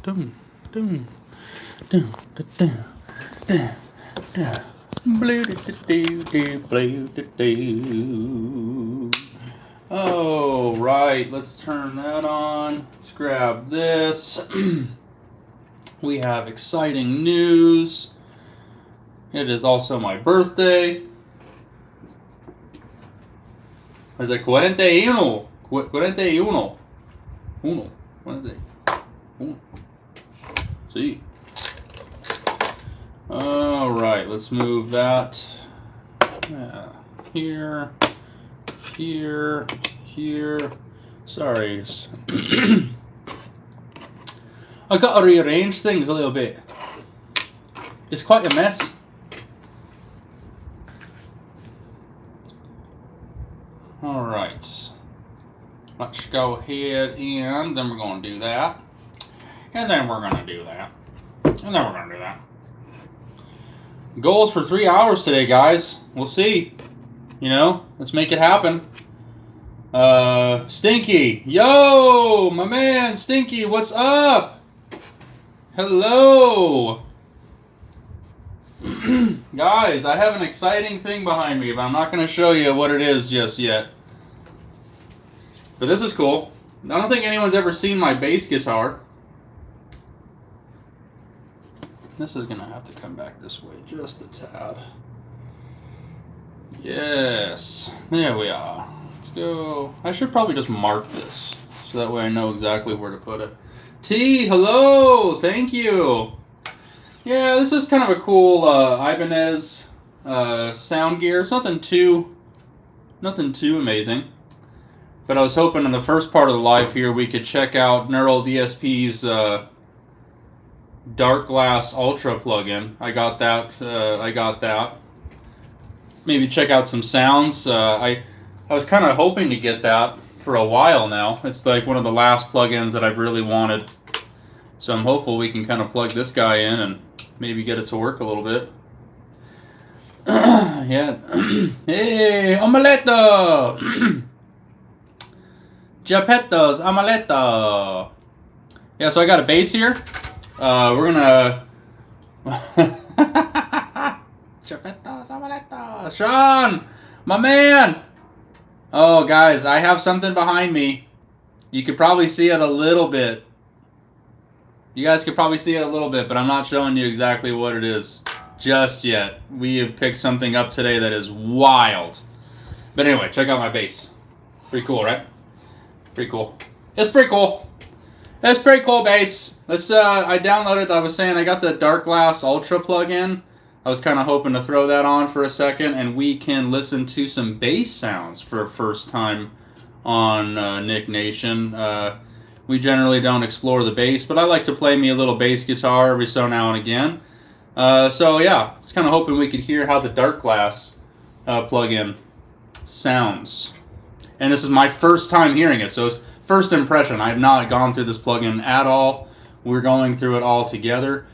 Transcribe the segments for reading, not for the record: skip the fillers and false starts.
Dum, dum, dum, dum, dum, dum. Oh, right. Let's turn that on. Let's grab this. We have exciting news. It is also my birthday. Es el 41. 41. Uno. 41. See. All right. Let's move that. Here. Here. Here. Sorry. I got to rearrange things a little bit. It's quite a mess. Alright. Let's go ahead and then we're going to do that. And then we're going to do that. And then we're going to do that. Goals for 3 hours today, guys. We'll see. You know, let's make it happen. Stinky. Yo, my man, Stinky, what's up? Hello. Guys, I have an exciting thing behind me, but I'm not going to show you what it is just yet. But this is cool. I don't think anyone's ever seen my bass guitar. This is going to have to come back this way just a tad. Yes. There we are. Let's go. I should probably just mark this, so that way I know exactly where to put it. T, hello! Thank you! Yeah, this is kind of a cool Ibanez sound gear. It's nothing too amazing. But I was hoping in the first part of the live here we could check out Neural DSP's Dark Glass Ultra plugin. I got that. Maybe check out some sounds. I was kind of hoping to get that for a while now. It's like one of the last plugins that I've really wanted. So I'm hopeful we can kind of plug this guy in and maybe get it to work a little bit. Yeah. Hey, omeletta! Geppetto's omeletta! Yeah, so I got a bass here. We're gonna... Geppetto's omeletta! Sean! My man! Oh, guys, I have something behind me. You could probably see it a little bit. You guys could probably see it a little bit, but I'm not showing you exactly what it is just yet. We have picked something up today that is wild. But anyway, check out my bass. Pretty cool, right? Pretty cool. It's pretty cool. It's pretty cool bass. Let's. I downloaded. I was saying I got the Dark Glass Ultra plugin. I was kind of hoping to throw that on for a second, and we can listen to some bass sounds for a first time on Nick Nation. We generally don't explore the bass, but I like to play me a little bass guitar every so now and again. So yeah, I was kind of hoping we could hear how the Dark Glass plugin sounds. And this is my first time hearing it, so it's first impression. I have not gone through this plugin at all. We're going through it all together.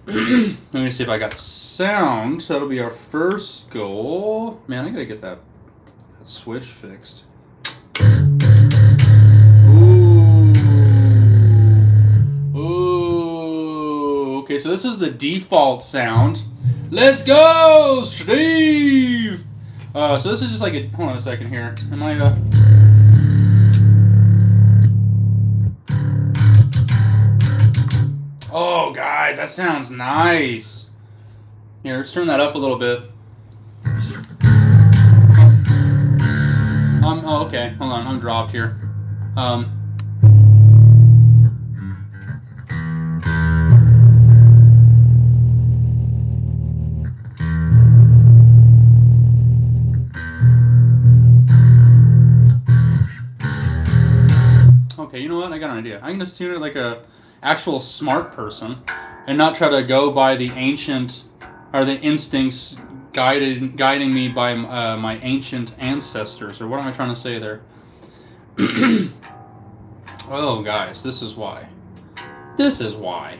Let me see if I got sound. That'll be our first goal. Man, I gotta get that switch fixed. Ooh. Okay, so this is the default sound. Let's go, Steve! So this is just like a... Hold on a second here. Am I... Oh, guys, that sounds nice. Here, let's turn that up a little bit. Oh, okay. Hold on, I'm dropped here. Okay, you know what? I got an idea. I can just tune it like a actual smart person and not try to go by the ancient or the instincts guiding me by my ancient ancestors. Or what am I trying to say there? Oh, guys, this is why. This is why.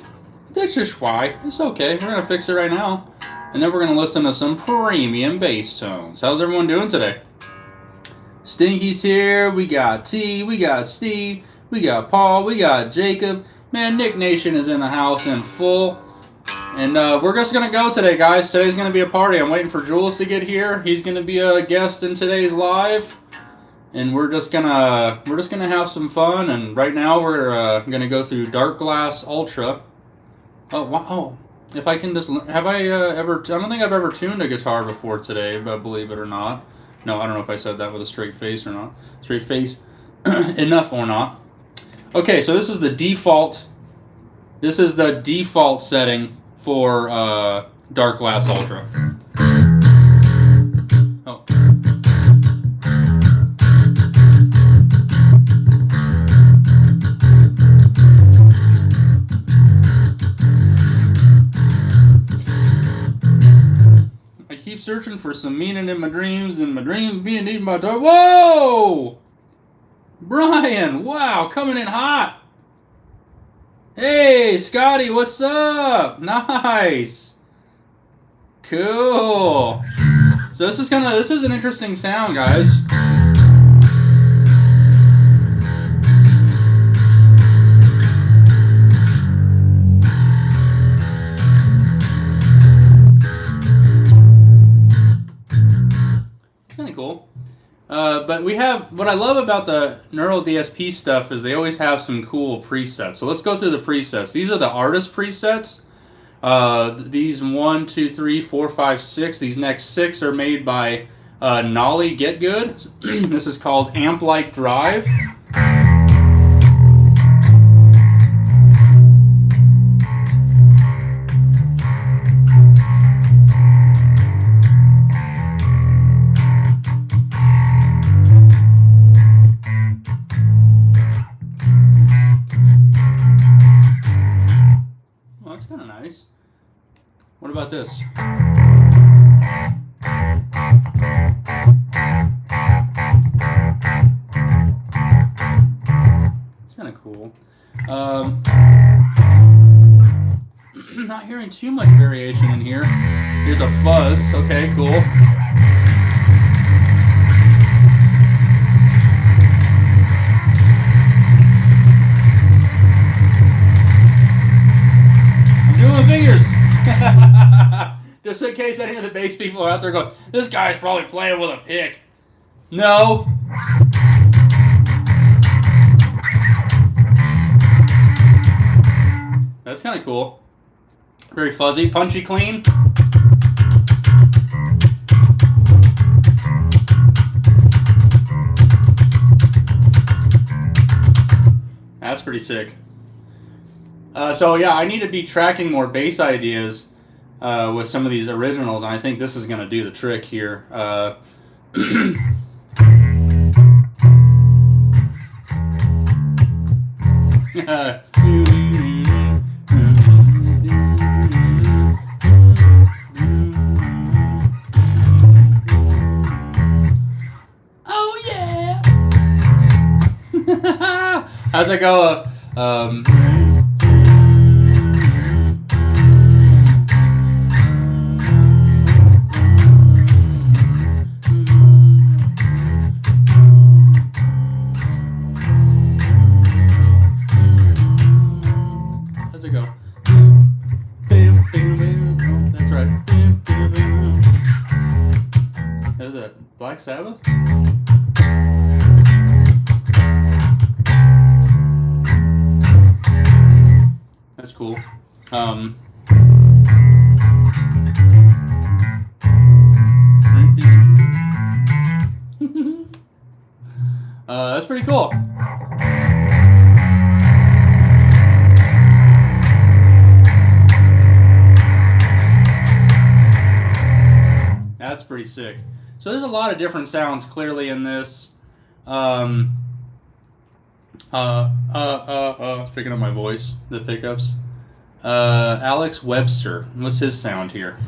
This is why. It's okay. We're going to fix it right now. And then we're going to listen to some premium bass tones. How's everyone doing today? Stinky's here. We got T. We got Steve. We got Paul. We got Jacob. Man, Nick Nation is in the house in full. And we're just going to go today, guys. Today's going to be a party. I'm waiting for Jules to get here. He's going to be a guest in today's live. And we're just gonna have some fun. And right now we're gonna go through Dark Glass Ultra. Oh wow! Oh, if I can just have I ever? I don't think I've ever tuned a guitar before today, but believe it or not. No, I don't know if I said that with a straight face or not. Straight face enough or not. Okay, so this is the default. This is the default setting for Dark Glass Ultra. Oh. I keep searching for some meaning in my dreams, and my dreams being eaten by dogs. Whoa! Brian, wow, coming in hot. Hey, Scotty, what's up? Nice. Cool. So this is an interesting sound, guys. Kind of cool. But we have, what I love about the Neural DSP stuff is they always have some cool presets. So let's go through the presets. These are the artist presets. These 1, 2, 3, 4, 5, 6. These next 6 are made by Nolly Get Good. This is called Amp Like Drive. That's kind of nice. What about this? It's kind of cool. Not hearing too much variation in here. Here's a fuzz. Okay, cool. Doing fingers. Just in case any of the bass people are out there going, this guy's probably playing with a pick. No. That's kind of cool. Very fuzzy, punchy, clean. That's pretty sick. So yeah, I need to be tracking more bass ideas with some of these originals, and I think this is going to do the trick here. Oh yeah! How's it go? How's it go? That's right. Is that Black Sabbath? That's cool. That's pretty cool. That's pretty sick. So there's a lot of different sounds clearly in this. Picking up my voice, the pickups. Alex Webster, what's his sound here?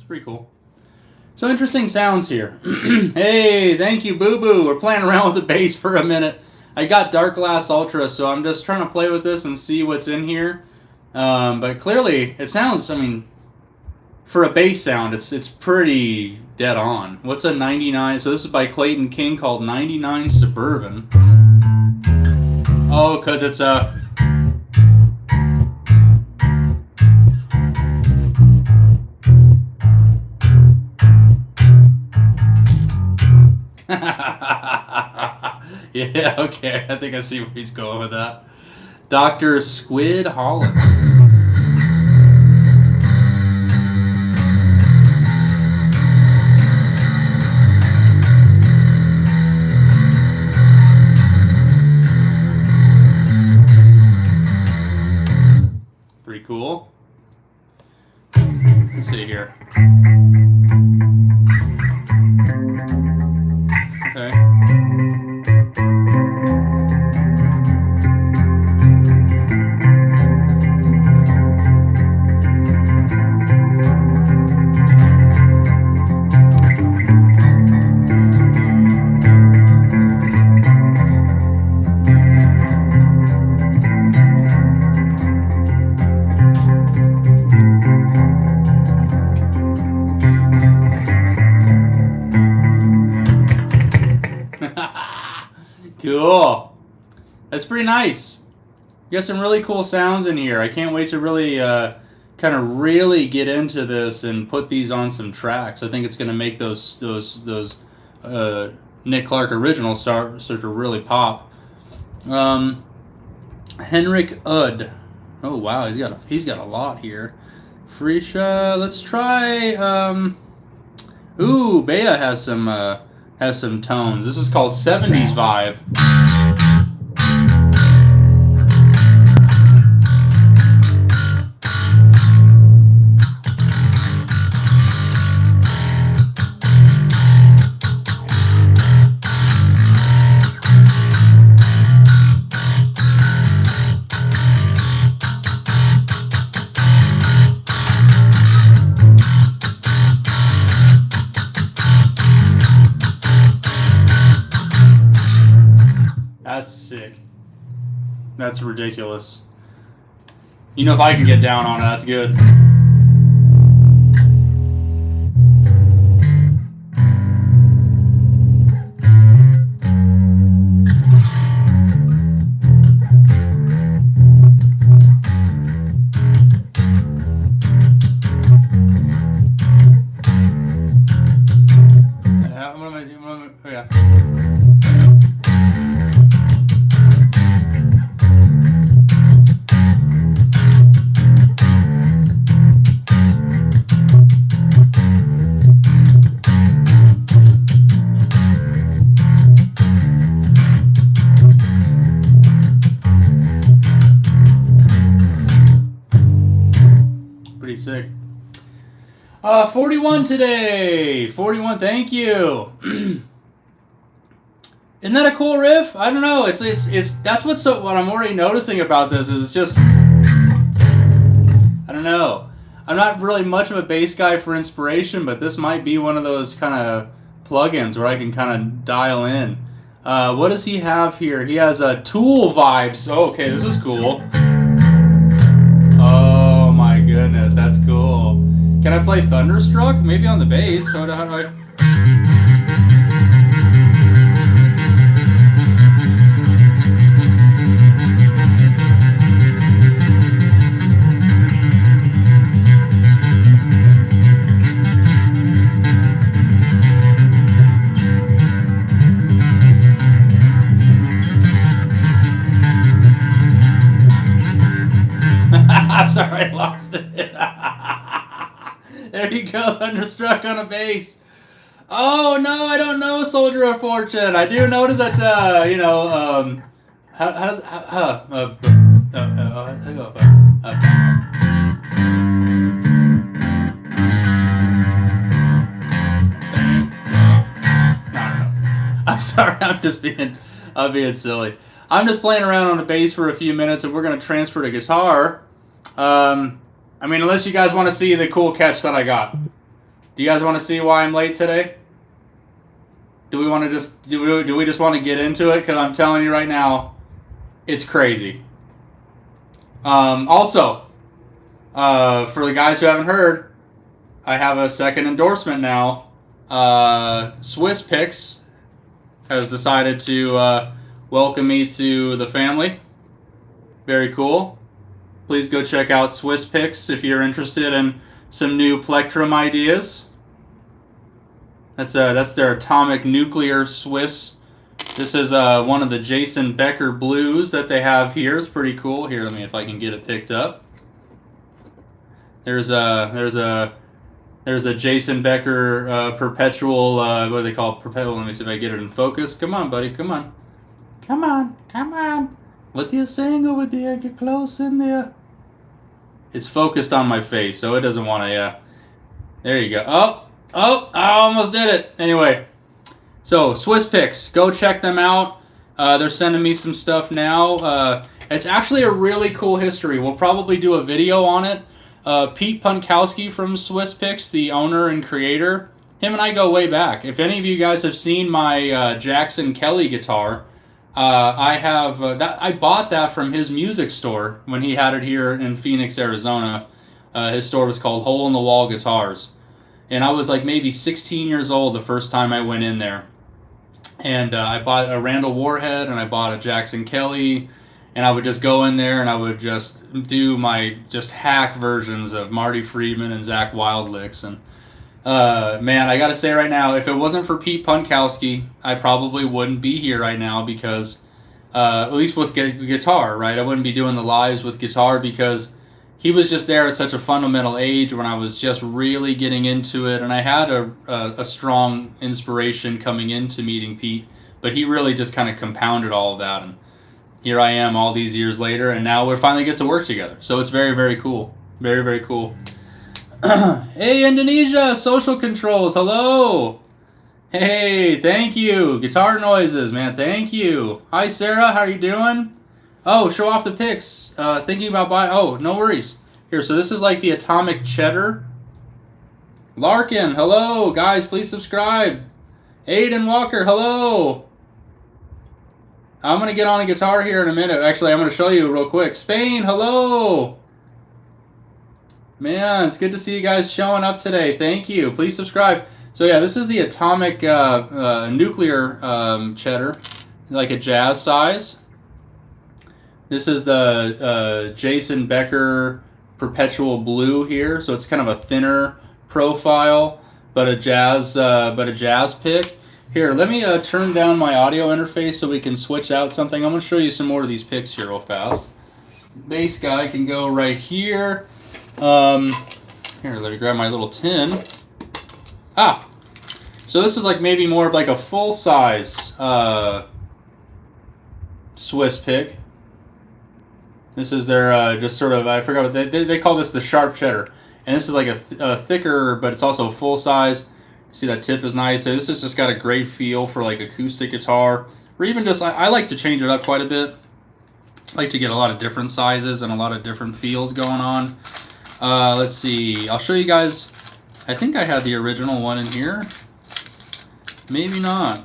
Pretty cool. So interesting sounds here. Hey, thank you, Boo Boo. We're playing around with the bass for a minute. I got Dark Glass Ultra, so I'm just trying to play with this and see what's in here. But clearly, it sounds, I mean, for a bass sound, it's pretty dead on. What's a 99? So this is by Clayton King, called 99 Suburban. Oh, because it's a... Yeah, okay. I think I see where he's going with that. Dr. Squid Holland. Pretty cool. Let's see here. Okay. Cool. That's pretty nice. You got some really cool sounds in here. I can't wait to really kind of really get into this and put these on some tracks. I think it's going to make those Nick Clark originals start to really pop. Henrik Udd. Oh wow, he's got a lot here. Frisha. Let's try. Ooh, Bea has some tones. This is called 70s Vibe. That's sick. That's ridiculous. You know, if I can get down on it, that's good. Pretty sick. 41 today. 41. Thank you. Isn't that a cool riff? I don't know. It's that's what I'm already noticing about this is it's just I don't know. I'm not really much of a bass guy for inspiration, but this might be one of those kind of plugins where I can kind of dial in. What does he have here? He has a Tool vibes. Oh, okay, this is cool. Oh my goodness, that's cool. Can I play Thunderstruck? Maybe on the bass. How do I? I'm sorry, I lost it. There you go, Thunderstruck on a bass. Oh no, I don't know Soldier of Fortune. I do notice that I'm sorry, I'm being silly. I'm just playing around on the bass for a few minutes, and we're gonna transfer to guitar. I mean, unless you guys want to see the cool catch that I got. Do you guys want to see why I'm late today? Do we want to just do we just want to get into it? Because I'm telling you right now, it's crazy. Also, for the guys who haven't heard, I have a second endorsement now. Swiss Picks has decided to welcome me to the family. Very cool. Please go check out Swiss Picks if you're interested in some new plectrum ideas. That's their atomic nuclear Swiss. This is one of the Jason Becker blues that they have here. It's pretty cool. Here, let me if I can get it picked up. There's a Jason Becker perpetual. What do they call it? Perpetual? Let me see if I get it in focus. Come on, buddy. Come on. Come on. Come on. What are you saying over there? Get close in there. It's focused on my face, so it doesn't want to. Yeah. There you go. Oh, I almost did it. Anyway, so Swiss Picks, go check them out. They're sending me some stuff now. It's actually a really cool history. We'll probably do a video on it. Pete Punkowski from Swiss Picks, the owner and creator, him and I go way back. If any of you guys have seen my Jackson Kelly guitar, I bought that from his music store when he had it here in Phoenix, Arizona. His store was called Hole in the Wall Guitars. And I was like maybe 16 years old the first time I went in there. And I bought a Randall Warhead and I bought a Jackson Kelly. And I would just go in there and I would just do my just hack versions of Marty Friedman and Zach Wildlicks. And man, I got to say right now, if it wasn't for Pete Punkowski, I probably wouldn't be here right now because, at least with guitar, right? I wouldn't be doing the lives with guitar because he was just there at such a fundamental age when I was just really getting into it. And I had a strong inspiration coming into meeting Pete, but he really just kind of compounded all of that. And here I am all these years later, and now we finally get to work together. So it's very, very cool. Very, very cool. Hey, Indonesia, social controls, hello. Hey, thank you. Guitar noises, man, thank you. Hi, Sarah, how are you doing? Oh, show off the pics. Thinking about buying, oh, no worries. Here, so this is like the Atomic Cheddar. Larkin, hello. Guys, please subscribe. Aiden Walker, hello. I'm going to get on a guitar here in a minute. Actually, I'm going to show you real quick. Spain, hello. Man, it's good to see you guys showing up today. Thank you. Please subscribe. So yeah, this is the Atomic Nuclear Cheddar, like a jazz size. This is the Jason Becker Perpetual Blue here. So it's kind of a thinner profile, but a jazz pick. Here, let me turn down my audio interface so we can switch out something. I'm going to show you some more of these picks here real fast. Bass guy can go right here. Here, let me grab my little tin. So this is like maybe more of like a full-size Swiss pick. This is their just sort of, I forgot what they call this the sharp cheddar. And this is like a thicker, but it's also full-size. See that tip is nice. So this has just got a great feel for like acoustic guitar, or even just I like to change it up quite a bit. I like to get a lot of different sizes and a lot of different feels going on. Let's see. I'll show you guys. I think I had the original one in here. Maybe not.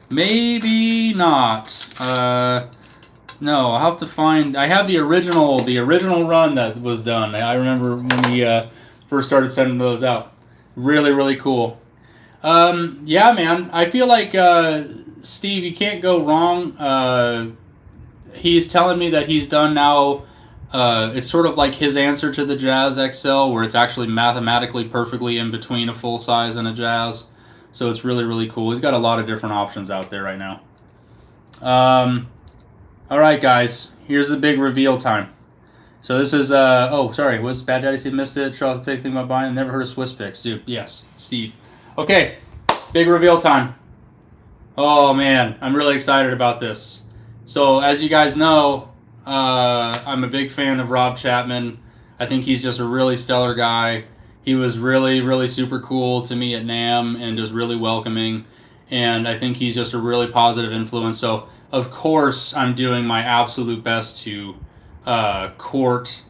Maybe not. No, I'll have to find. I have the original run that was done. I remember when we first started sending those out. Really, really cool. Yeah, man. I feel like Steve, you can't go wrong. He's telling me that he's done now. It's sort of like his answer to the Jazz XL, where it's actually mathematically perfectly in between a full size and a Jazz. So it's really, really cool. He's got a lot of different options out there right now. All right, guys. Here's the big reveal time. So this is, oh, sorry, was Bad Daddy Steve missed it? Show off the pick, think about buying. Never heard of Swiss Picks. Dude, yes, Steve. Okay, big reveal time. Oh, man, I'm really excited about this. So as you guys know, I'm a big fan of Rob Chapman. I think he's just a really stellar guy. He was really, really super cool to me at NAMM and just really welcoming. And I think he's just a really positive influence. So, of course, I'm doing my absolute best to court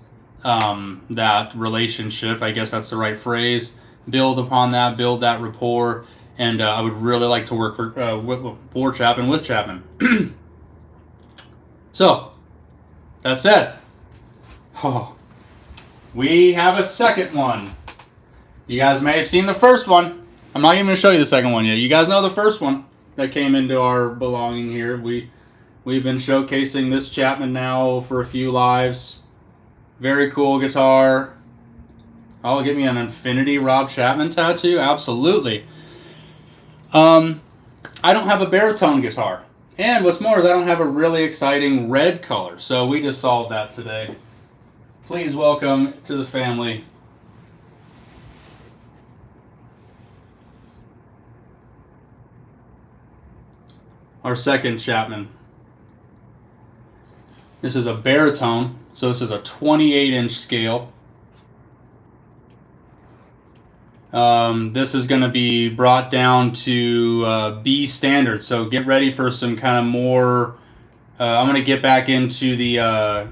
that relationship. I guess that's the right phrase. build upon that, build that rapport, and I would really like to work for Chapman with Chapman. So, that said, we have a second one. You guys may have seen the first one. I'm not even going to show you the second one yet. You guys know the first one that came into our belonging here. We've been showcasing this Chapman now for a few lives. Very cool guitar. Oh, get me an Infinity Rob Chapman tattoo? Absolutely. I don't have a baritone guitar. And what's more is I don't have a really exciting red color. So we just solved that today. Please welcome to the family our second Chapman. This is a baritone, so this is a 28-inch scale. This is going to be brought down to B standard, so get ready for some kind of more. I'm going to get back into the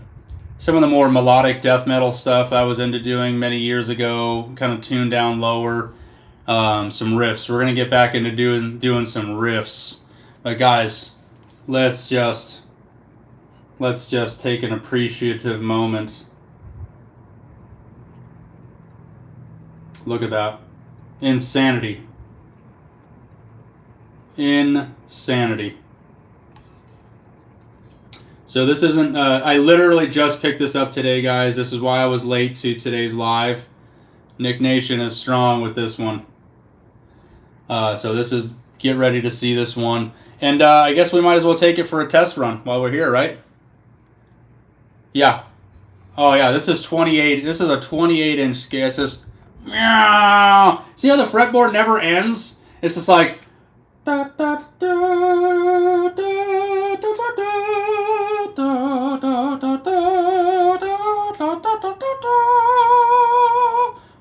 some of the more melodic death metal stuff I was into doing many years ago, kind of tuned down lower. Some riffs. We're going to get back into doing some riffs. But guys, let's just take an appreciative moment. Look at that. Insanity. Insanity. So this isn't, I literally just picked this up today, guys. This is why I was late to today's live. Nick Nation is strong with this one. So this is, get ready to see this one. And I guess we might as well take it for a test run while we're here, right? Yeah. Oh yeah, this is 28. This is a 28-inch scale. It's just meow. See how the fretboard never ends? It's just like da, da, da, da, da, da,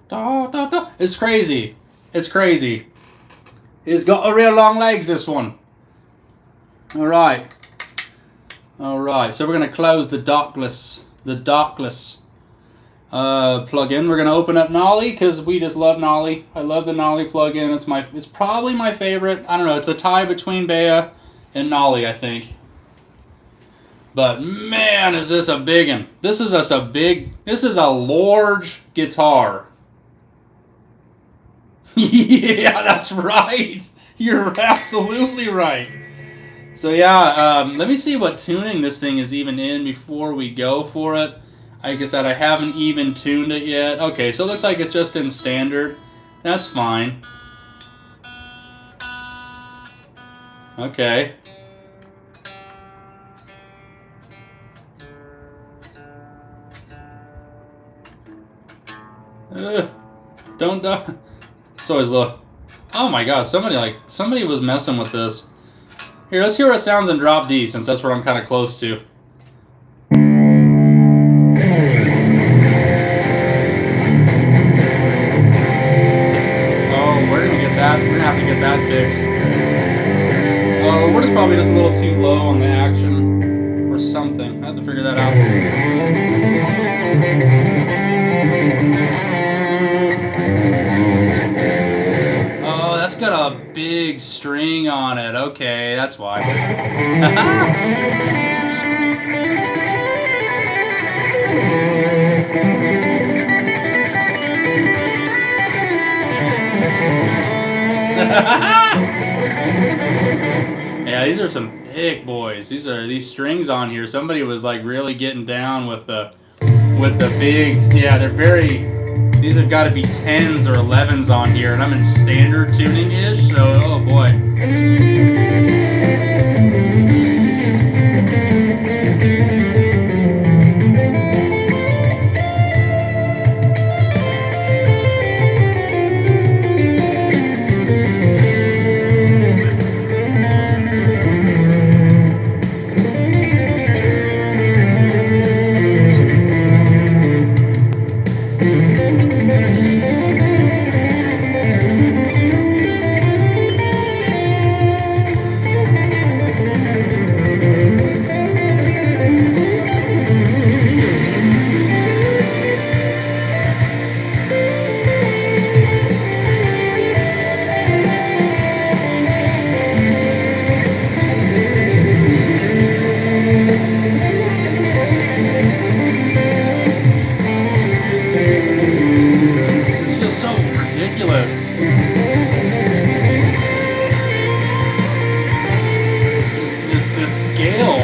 da, da, da. It's crazy. It's crazy. It's got a real long legs, this one. Alright. Alright, so we're going to close the dockless plug-in. We're going to open up Nolly because we just love Nolly. I love the Nolly plug-in. It's probably my favorite. I don't know. It's a tie between Bday and Nolly, I think. But man, is this a big one. This is a large guitar. Yeah, that's right. You're absolutely right. So yeah, let me see what tuning this thing is even in before we go for it. Like I said, I haven't even tuned it yet. Okay, so it looks like it's just in standard. That's fine. Okay. Don't die. It's always low. Oh my god, somebody was messing with this. Here, let's hear what it sounds in drop D, since that's where I'm kind of close to. Oh, we're gonna have to get that fixed. Oh, we're probably just a little too low on the action or something. I have to figure that out. Oh, that's got a big string on it. Okay, that's why. Yeah, these are some thick boys. These strings on here. Somebody was like really getting down with the bigs. Yeah, they're very. These have got to be 10s or 11s on here, and I'm in standard tuning-ish, so oh boy. ridiculous. This scale.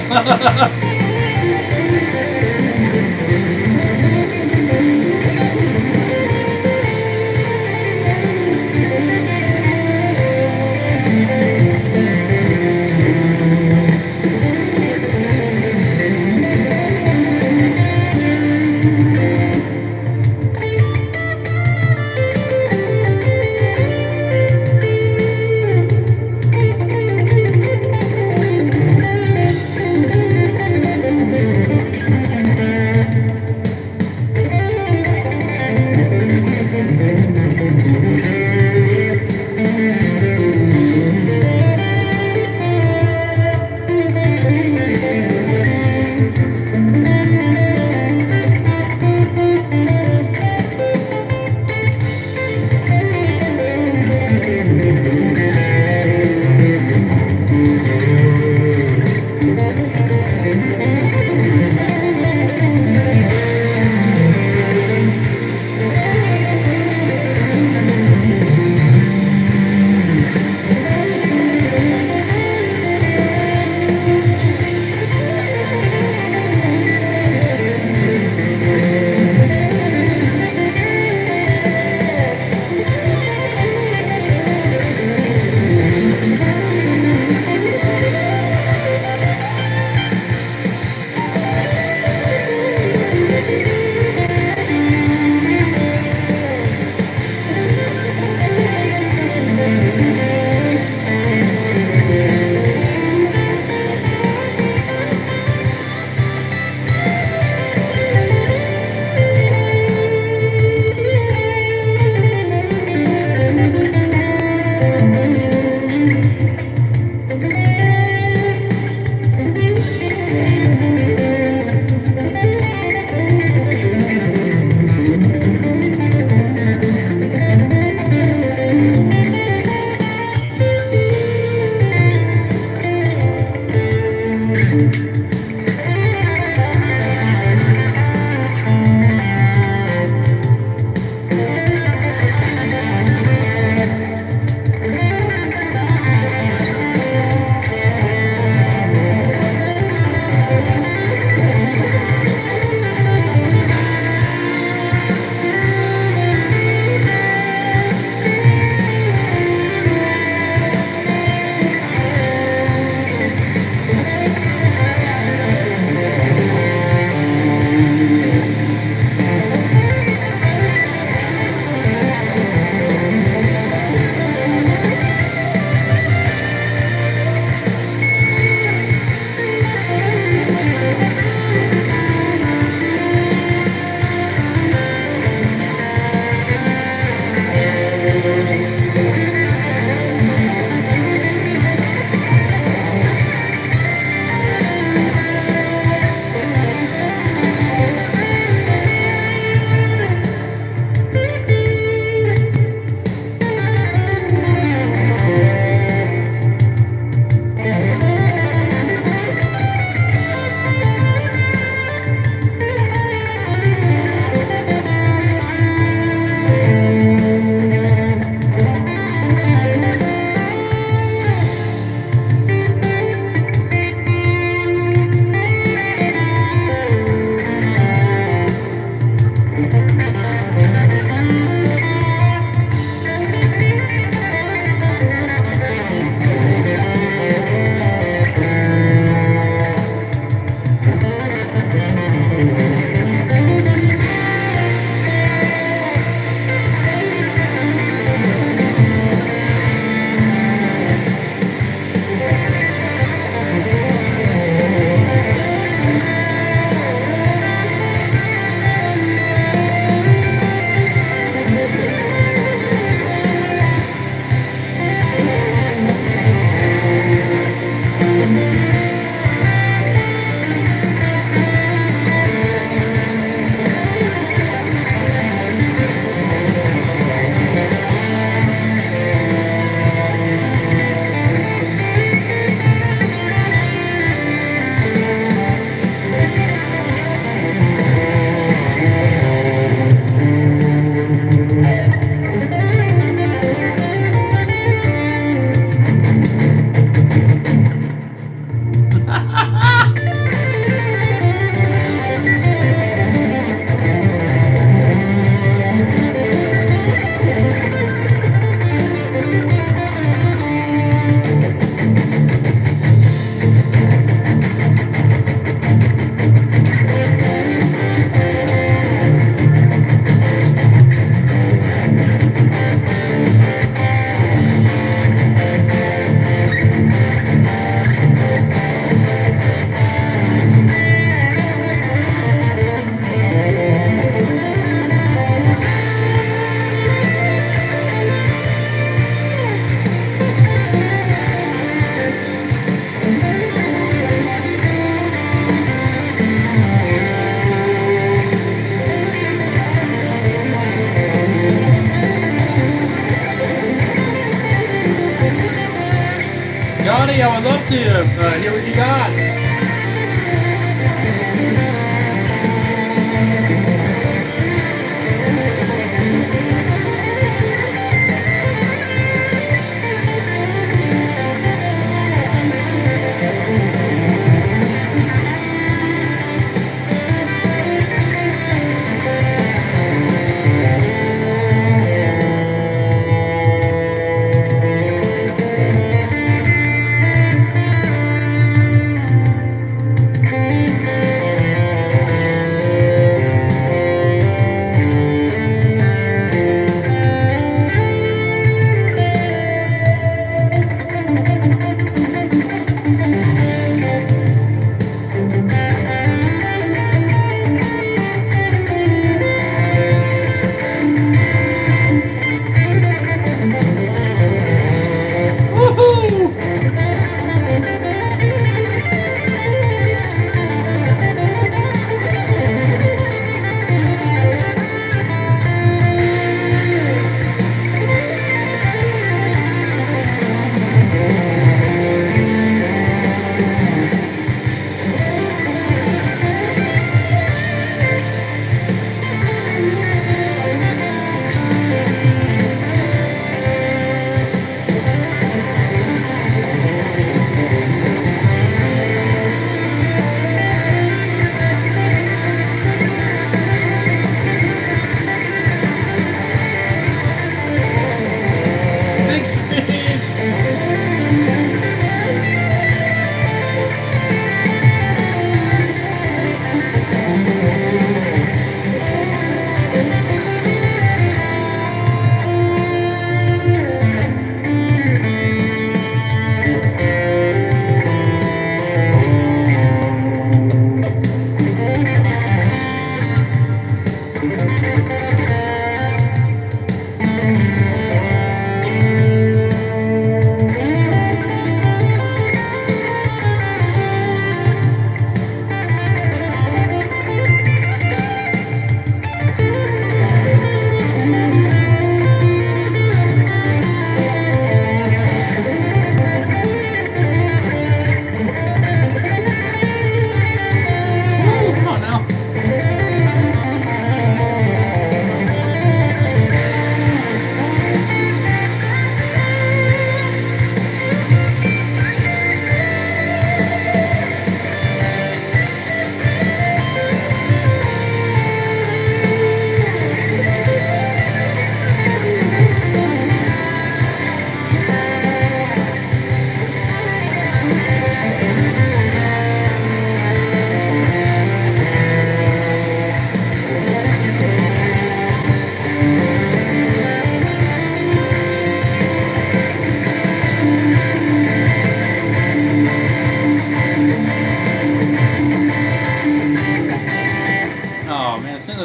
buddy. I would love to hear what you got.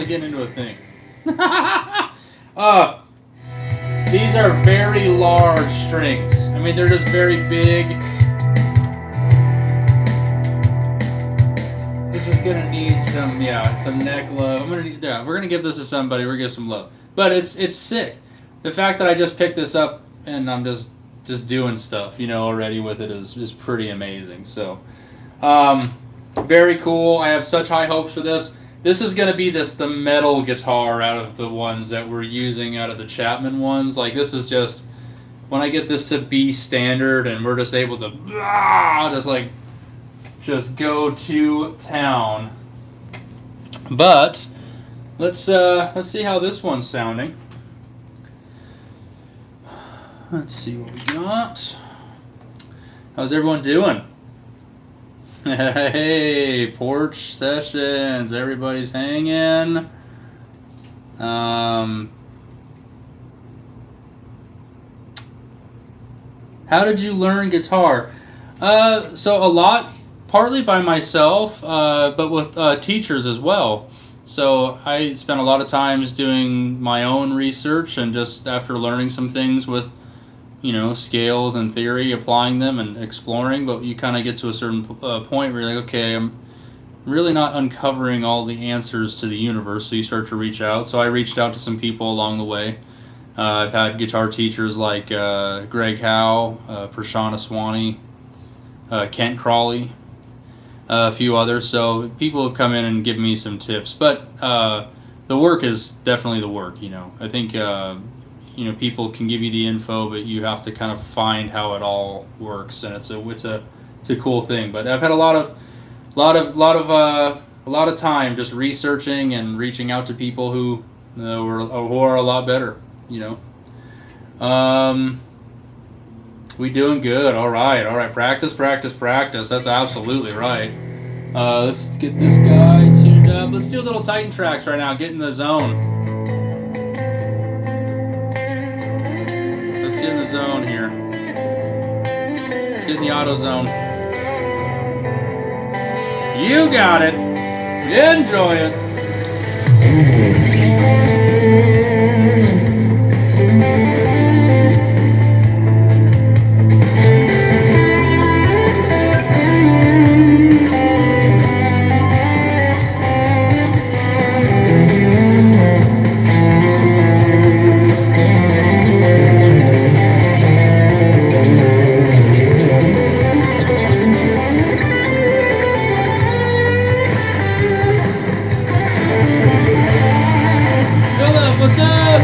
Getting into a thing. These are very large strings. I mean, they're just very big. This is gonna need some neck love. We're gonna give this to somebody. We're gonna give some love. But it's sick. The fact that I just picked this up and I'm just doing stuff, already with it is pretty amazing. So, very cool. I have such high hopes for this. This is going to be the metal guitar out of the ones that we're using out of the Chapman ones. Like, this is just, when I get this to be standard and we're just able to just go to town. But let's see how this one's sounding. Let's see what we got. How's everyone doing? Hey, porch sessions. Everybody's hanging. How did you learn guitar? So a lot, partly by myself, but with teachers as well. So I spent a lot of times doing my own research and just after learning some things with, scales and theory, applying them and exploring. But you kind of get to a certain point where you're like, okay, I'm really not uncovering all the answers to the universe. So you start to reach out. So I reached out to some people along the way. I've had guitar teachers like Greg Howe, Prashana Swanee, Kent Crawley, a few others. So people have come in and given me some tips, but the work is definitely the work. I think people can give you the info, but you have to kind of find how it all works, and it's a cool thing. But I've had a lot of time just researching and reaching out to people who are a lot better. We doing good. All right. Practice. That's absolutely right. Let's get this guy tuned up. Let's do a little Titan tracks right now. Get in the zone. Let's get in the zone here. Let's get in the auto zone. You got it. Enjoy it. What's up?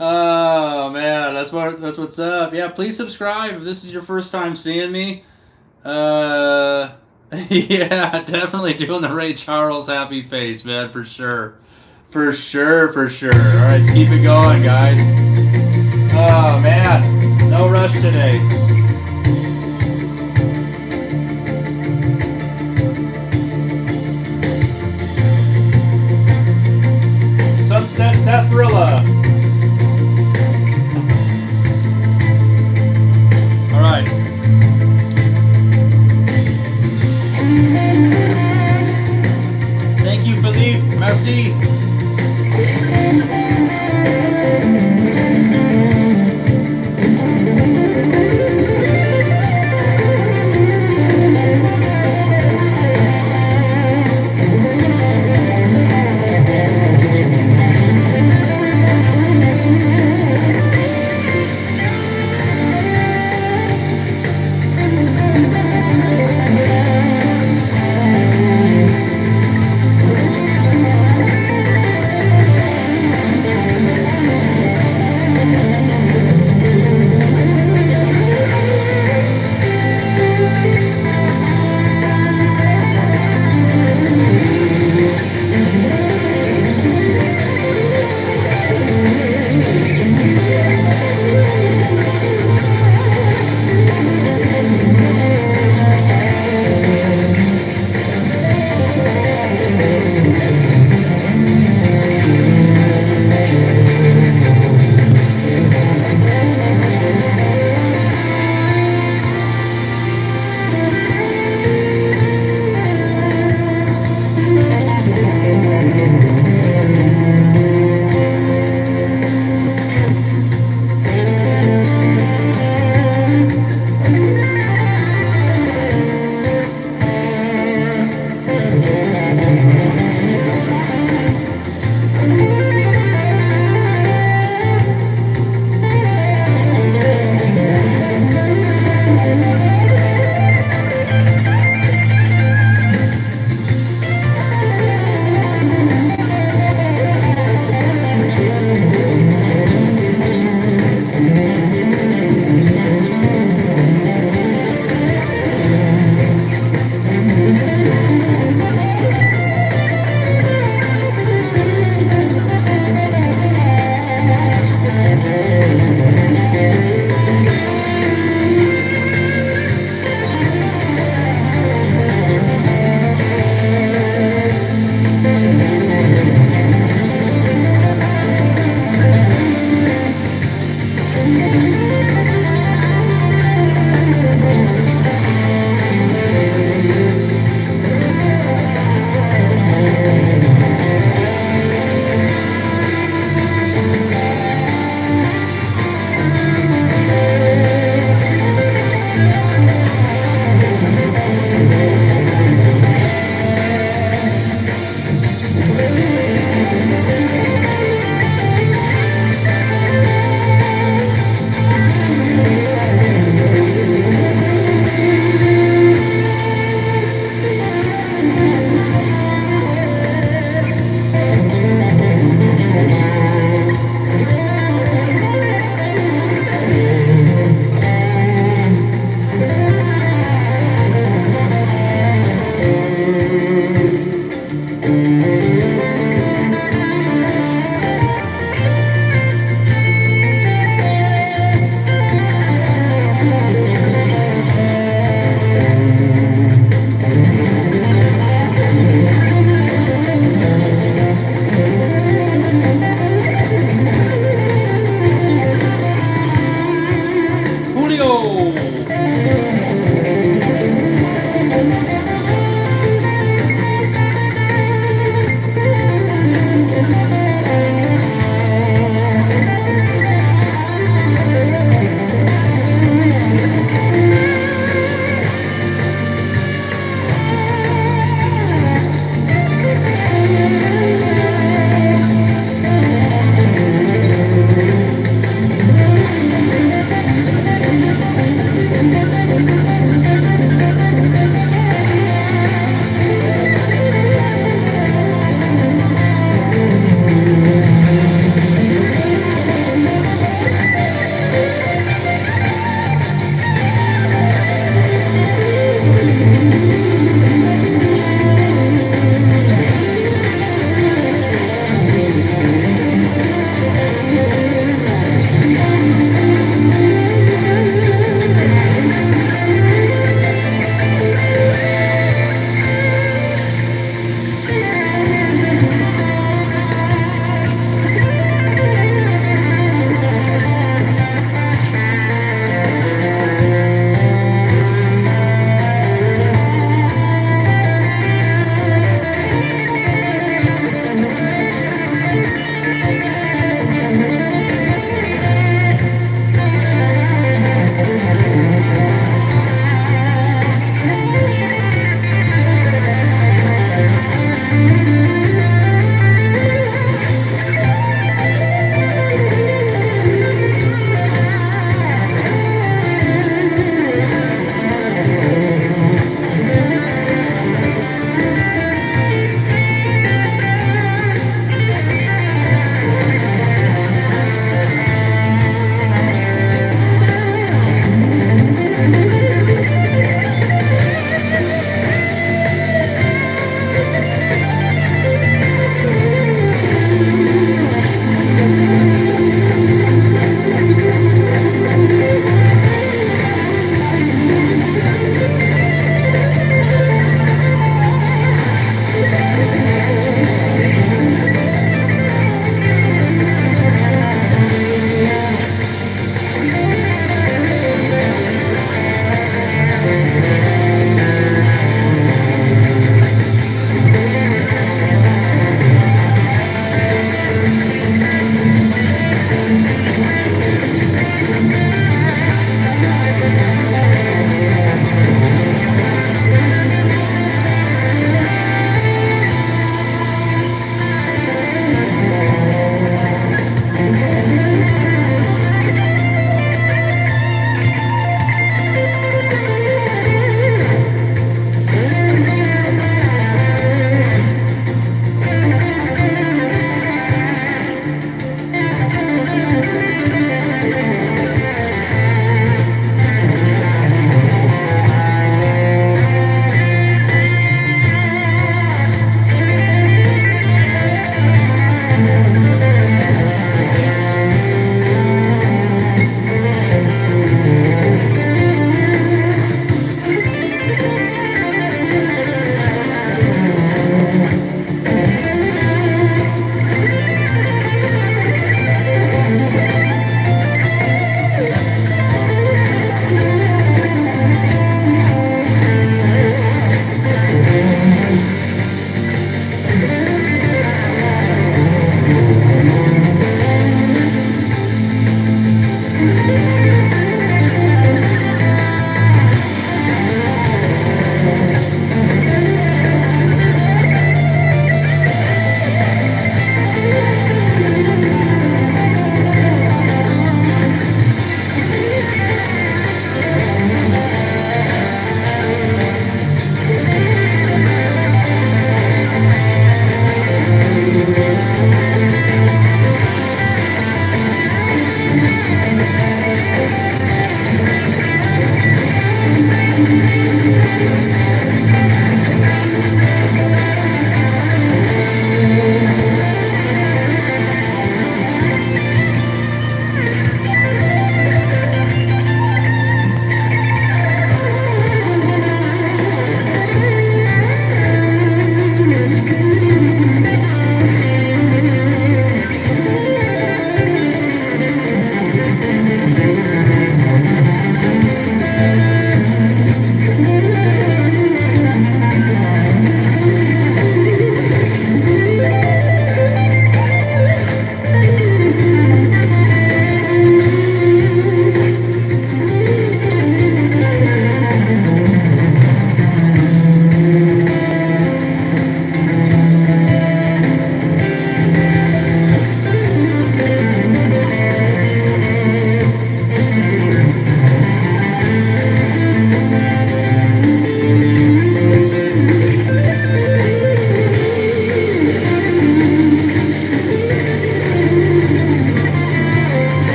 Oh man, that's what's up. Yeah, please subscribe if this is your first time seeing me. Yeah, definitely doing the Ray Charles happy face, man, for sure. For sure, for sure. Alright, keep it going, guys. Oh man, no rush today. Sunset Sarsaparilla. All right. Thank you, Philippe. Merci.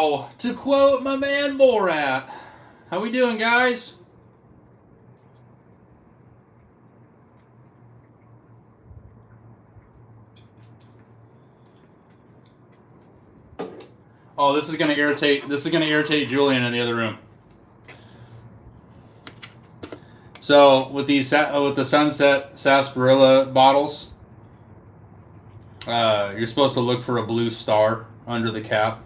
Wow! To quote my man Borat. How we doing, guys? Oh, this is gonna irritate Julian in the other room. So with these with the Sunset Sarsaparilla bottles, you're supposed to look for a blue star under the cap,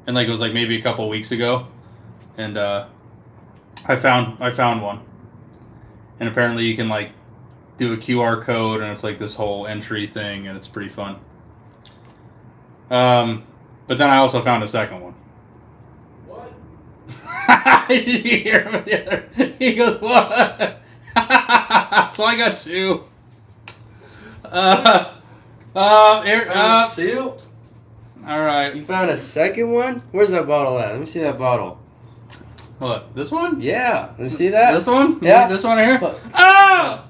and like it was like maybe a couple weeks ago, and I found one, and apparently you can like do a QR code, and it's like this whole entry thing, and it's pretty fun. But then I also found a second one. What? Did you hear him the other? He goes, what? So I got two. Two? All right. You found a second one? Where's that bottle at? Let me see that bottle. What? This one? Yeah. Let me see that. This one? Yeah. This one here? But, Ah!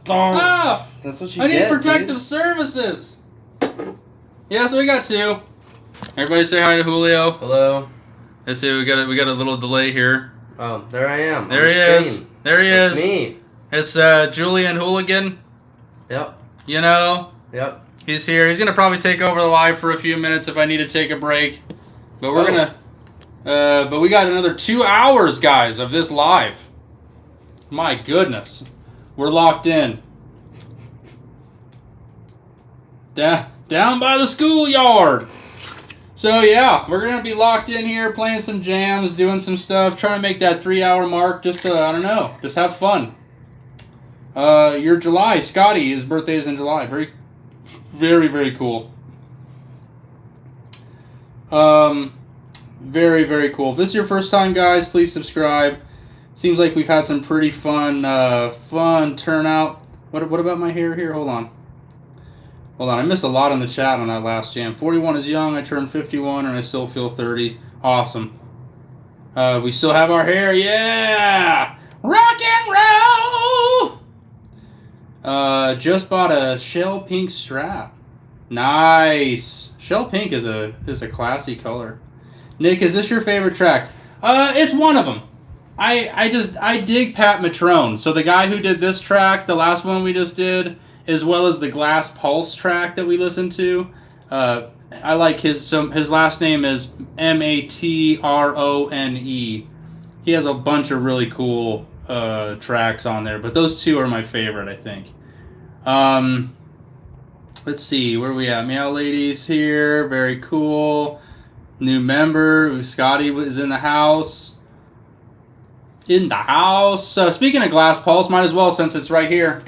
That's what you I get, need protective dude. services. Yeah, so we got two. Everybody say hi to Julio. Hello. Let's see, we got a little delay here. Oh, there I am. There he is. There he That's is. me. It's Julian Hooligan. Yep. You know, Yep. he's here. He's gonna probably take over the live for a few minutes if I need to take a break. But we're gonna. But we got another 2 hours, guys, of this live. My goodness, we're locked in. Down by the schoolyard. So yeah, we're gonna be locked in here, playing some jams, doing some stuff, trying to make that 3 hour mark. Just to, I don't know, just have fun. Your July, Scotty, his birthday is in July. Very, very, very cool. Very, very cool. If this is your first time, guys, please subscribe. Seems like we've had some pretty fun turnout. What about my hair here? Hold on. I missed a lot in the chat on that last jam. 41 is young. I turned 51, and I still feel 30. Awesome. We still have our hair. Yeah! Rock and roll! Just bought a shell pink strap. Nice. Shell pink is a classy color. Nick, is this your favorite track? It's one of them. I dig Pat Matrone. So the guy who did this track, the last one we just did, as well as the Glass Pulse track that we listened to. I like his last name is Matrone. He has a bunch of really cool tracks on there, but those two are my favorite, I think. Let's see, where are we at? Meow Ladies here, very cool. New member, Scotty is in the house. Speaking of Glass Pulse, might as well since it's right here.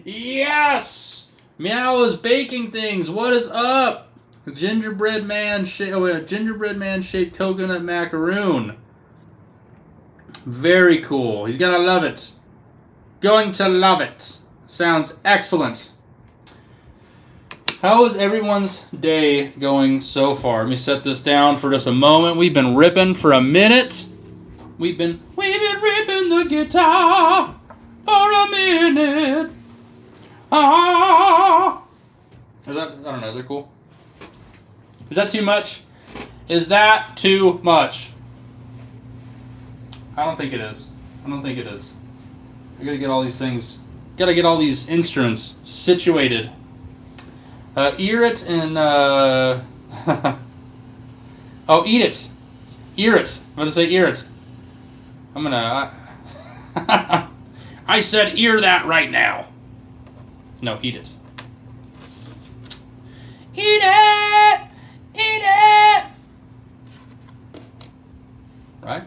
Yes! Meow is baking things. What is up? Gingerbread man shaped coconut macaroon. Very cool. He's gonna love it. Going to love it. Sounds excellent. How is everyone's day going so far? Let me set this down for just a moment. We've been ripping for a minute. We've been ripping the guitar for a minute. Ah. Is that, I don't know, is that cool? Is that too much? Is that too much? I don't think it is. I don't think it is. I gotta get all these things, gotta get all these instruments situated. Ear it and, oh, eat it. Ear it. I'm gonna say ear it. I'm gonna, I said ear that right now. No, eat it. Eat it! Eat it! Right?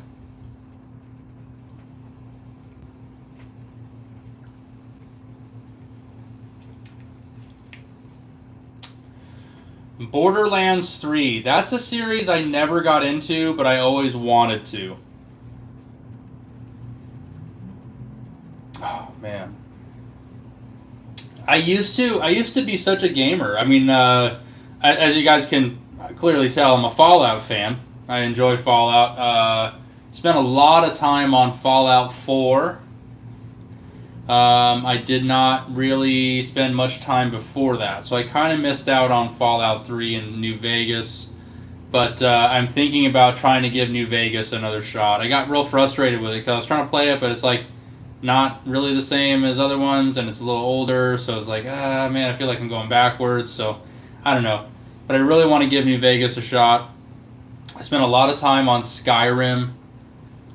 Borderlands 3. That's a series I never got into, but I always wanted to. Oh, man. I used to be such a gamer. I mean, as you guys can clearly tell, I'm a Fallout fan. I enjoy Fallout. Spent a lot of time on Fallout 4. I did not really spend much time before that, so I kind of missed out on Fallout 3 in New Vegas. But I'm thinking about trying to give New Vegas another shot. I got real frustrated with it because I was trying to play it, but it's like not really the same as other ones, and it's a little older, so it's like, man, I feel like I'm going backwards, so I don't know. But I really want to give New Vegas a shot. I spent a lot of time on Skyrim.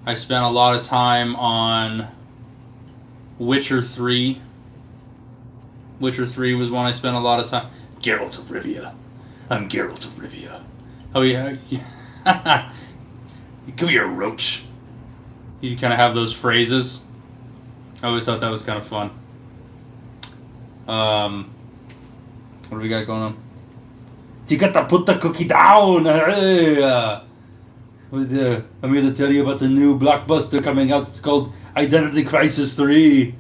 I spent a lot of time on Witcher 3. Witcher 3 was one I spent a lot of time. Geralt of Rivia. I'm Geralt of Rivia. Oh, yeah. Come here, roach. You kind of have those phrases. I always thought that was kind of fun. What do we got going on? You got to put the cookie down. I'm here to tell you about the new blockbuster coming out. It's called Identity Crisis 3.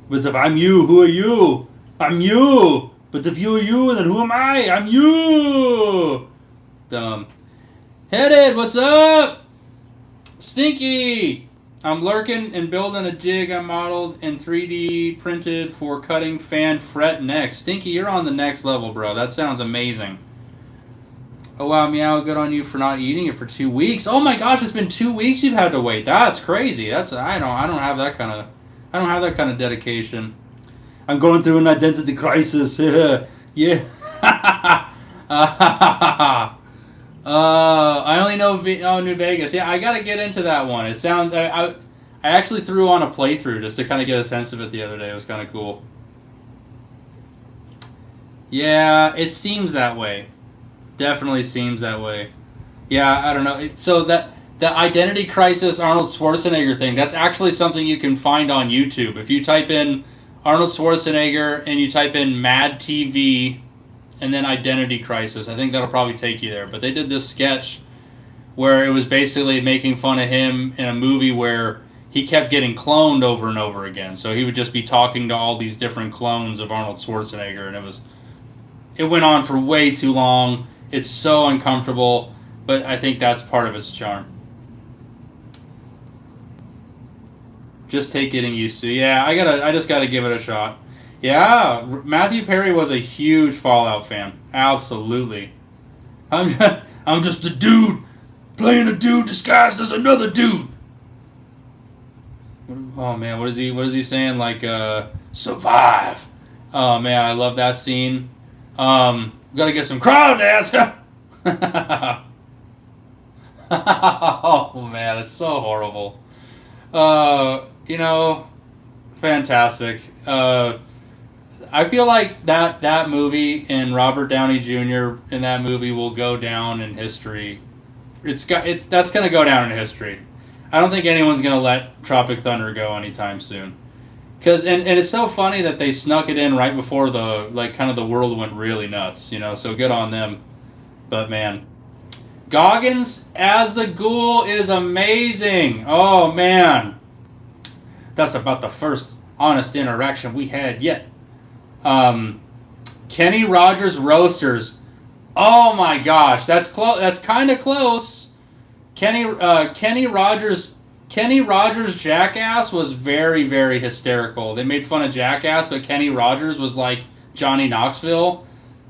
But if I'm you, who are you? I'm you. But if you're you, then who am I? I'm you. Headed, what's up? Stinky. I'm lurking and building a jig I modeled and 3D printed for cutting fan fret neck. Stinky, you're on the next level, bro. That sounds amazing. Oh wow, Meow, good on you for not eating it for 2 weeks. Oh my gosh, it's been 2 weeks you've had to wait. That's crazy. I don't have that kind of dedication. I'm going through an identity crisis. Yeah. I only know New Vegas. Yeah, I gotta get into that one. It sounds. I actually threw on a playthrough just to kind of get a sense of it the other day. It was kind of cool. Yeah, it seems that way. Definitely seems that way. Yeah, I don't know. So the Identity Crisis Arnold Schwarzenegger thing, that's actually something you can find on YouTube. If you type in Arnold Schwarzenegger and you type in Mad TV and then Identity Crisis, I think that'll probably take you there. But they did this sketch where it was basically making fun of him in a movie where he kept getting cloned over and over again. So he would just be talking to all these different clones of Arnold Schwarzenegger, and it went on for way too long. It's so uncomfortable, but I think that's part of its charm. Just take getting used to. Yeah, I just gotta give it a shot. Yeah, Matthew Perry was a huge Fallout fan. Absolutely. I'm just a dude playing a dude disguised as another dude. Oh man, what is he saying? Like survive. Oh man, I love that scene. Gotta get some crowd dance. Oh man, it's so horrible. Fantastic. I feel like that movie and Robert Downey Jr. in that movie will go down in history. That's gonna go down in history. I don't think anyone's gonna let Tropic Thunder go anytime soon. And it's so funny that they snuck it in right before the kind of the world went really nuts, So good on them. But man, Goggins as the Ghoul is amazing. Oh man, that's about the first honest interaction we had yet. Kenny Rogers Roasters. Oh my gosh, that's close. That's kind of close. Kenny Rogers Jackass was very, very hysterical. They made fun of Jackass, but Kenny Rogers was like Johnny Knoxville.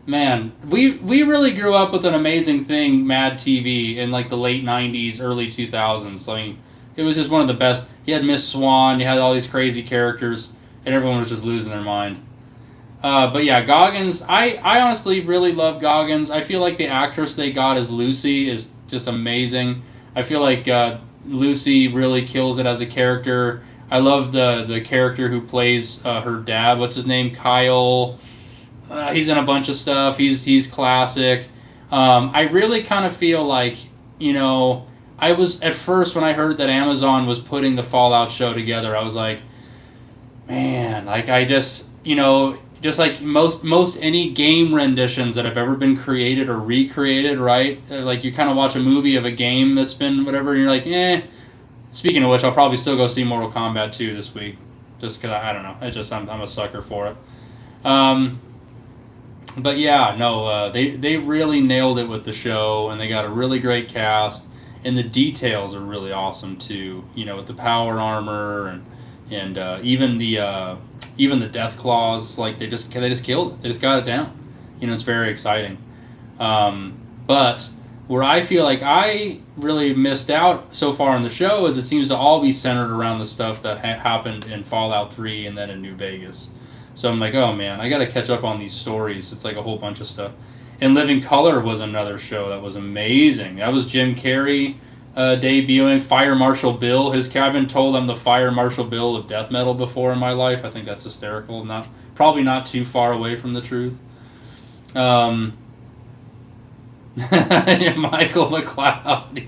Man, we really grew up with an amazing thing, Mad TV, in like the late 90s, early 2000s. I mean, it was just one of the best. You had Miss Swan, you had all these crazy characters, and everyone was just losing their mind. But yeah, Goggins, I honestly really love Goggins. I feel like the actress they got as Lucy is just amazing. I feel like Lucy really kills it as a character. I love the character who plays her dad. What's his name? Kyle. He's in a bunch of stuff. He's classic. I really kind of feel like, I was at first when I heard that Amazon was putting the Fallout show together, I was like, man, like I just like most any game renditions that have ever been created or recreated, right? Like you kind of watch a movie of a game that's been whatever, and you're like, eh. Speaking of which, I'll probably still go see Mortal Kombat 2 this week, just because I don't know. I'm a sucker for it. But yeah, no, they really nailed it with the show, and they got a really great cast, and the details are really awesome too. With the power armor and even the death claws, like they just killed it. They just got it down. It's very exciting. But where I feel like I really missed out so far in the show is it seems to all be centered around the stuff that happened in Fallout 3 and then in New Vegas. So I'm like, oh man, I got to catch up on these stories. It's like a whole bunch of stuff. And Living Color was another show that was amazing. That was Jim Carrey debuting. Fire Marshal Bill. I've been told I'm the Fire Marshal Bill of death metal before in my life. I think that's hysterical. Probably not too far away from the truth. Michael McLeod.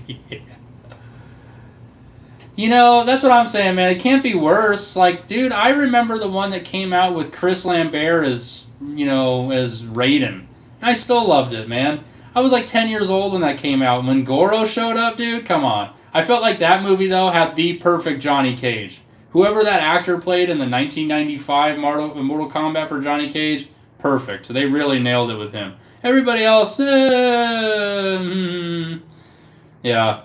Yeah. That's what I'm saying, man. It can't be worse. Like, dude, I remember the one that came out with Chris Lambert as Raiden. I still loved it, man. I was like 10 years old when that came out. When Goro showed up, dude, come on. I felt like that movie, though, had the perfect Johnny Cage. Whoever that actor played in the 1995 Mortal Kombat for Johnny Cage, perfect. They really nailed it with him. Everybody else, yeah.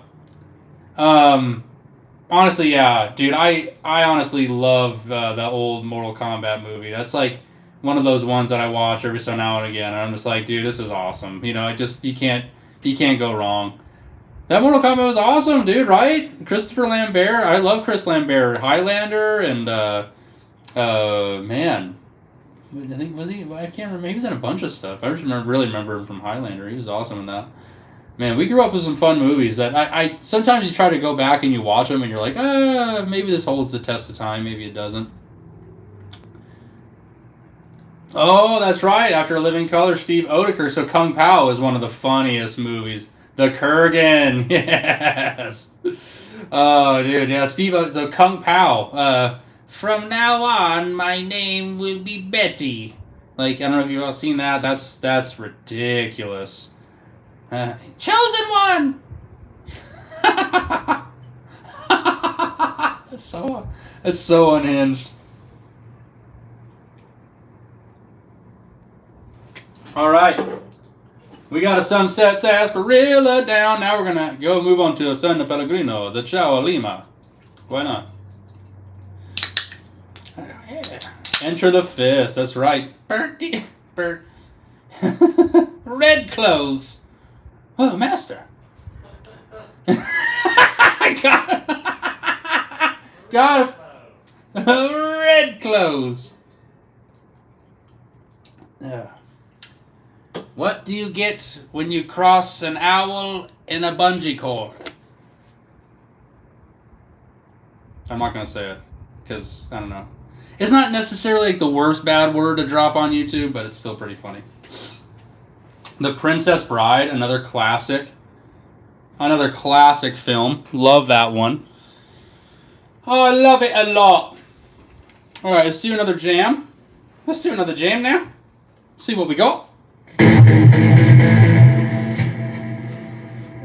Honestly, yeah, dude, I honestly love the old Mortal Kombat movie. That's like one of those ones that I watch every so now and again, and I'm just like, dude, this is awesome. You can't go wrong. That Mortal Kombat was awesome, dude, right? Christopher Lambert, I love Chris Lambert, Highlander, and man, I think I can't remember. He was in a bunch of stuff. I just really remember him from Highlander. He was awesome in that. Man, we grew up with some fun movies that I sometimes you try to go back and you watch them and you're like, maybe this holds the test of time, maybe it doesn't. Oh, that's right. After Living Color, Steve Oedeker. So Kung Pao is one of the funniest movies. The Kurgan, yes. Oh, dude, yeah. So Kung Pao. From now on, my name will be Betty. Like, I don't know if you've all seen that. That's ridiculous. Chosen one. It's so unhinged. All right, we got a Sunset Sarsaparilla down. Now we're gonna go move on to a San Pellegrino, the Ciao Lima. Why not? Yeah. Enter the fist. That's right. Red clothes. Oh, master. Got red clothes. What do you get when you cross an owl in a bungee cord? I'm not going to say it because I don't know. It's not necessarily like the worst bad word to drop on YouTube, but it's still pretty funny. The Princess Bride, another classic film. Love that one. Oh, I love it a lot. All right, let's do another jam. Let's do another jam now. See what we got. All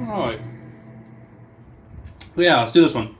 right. Yeah, let's do this one.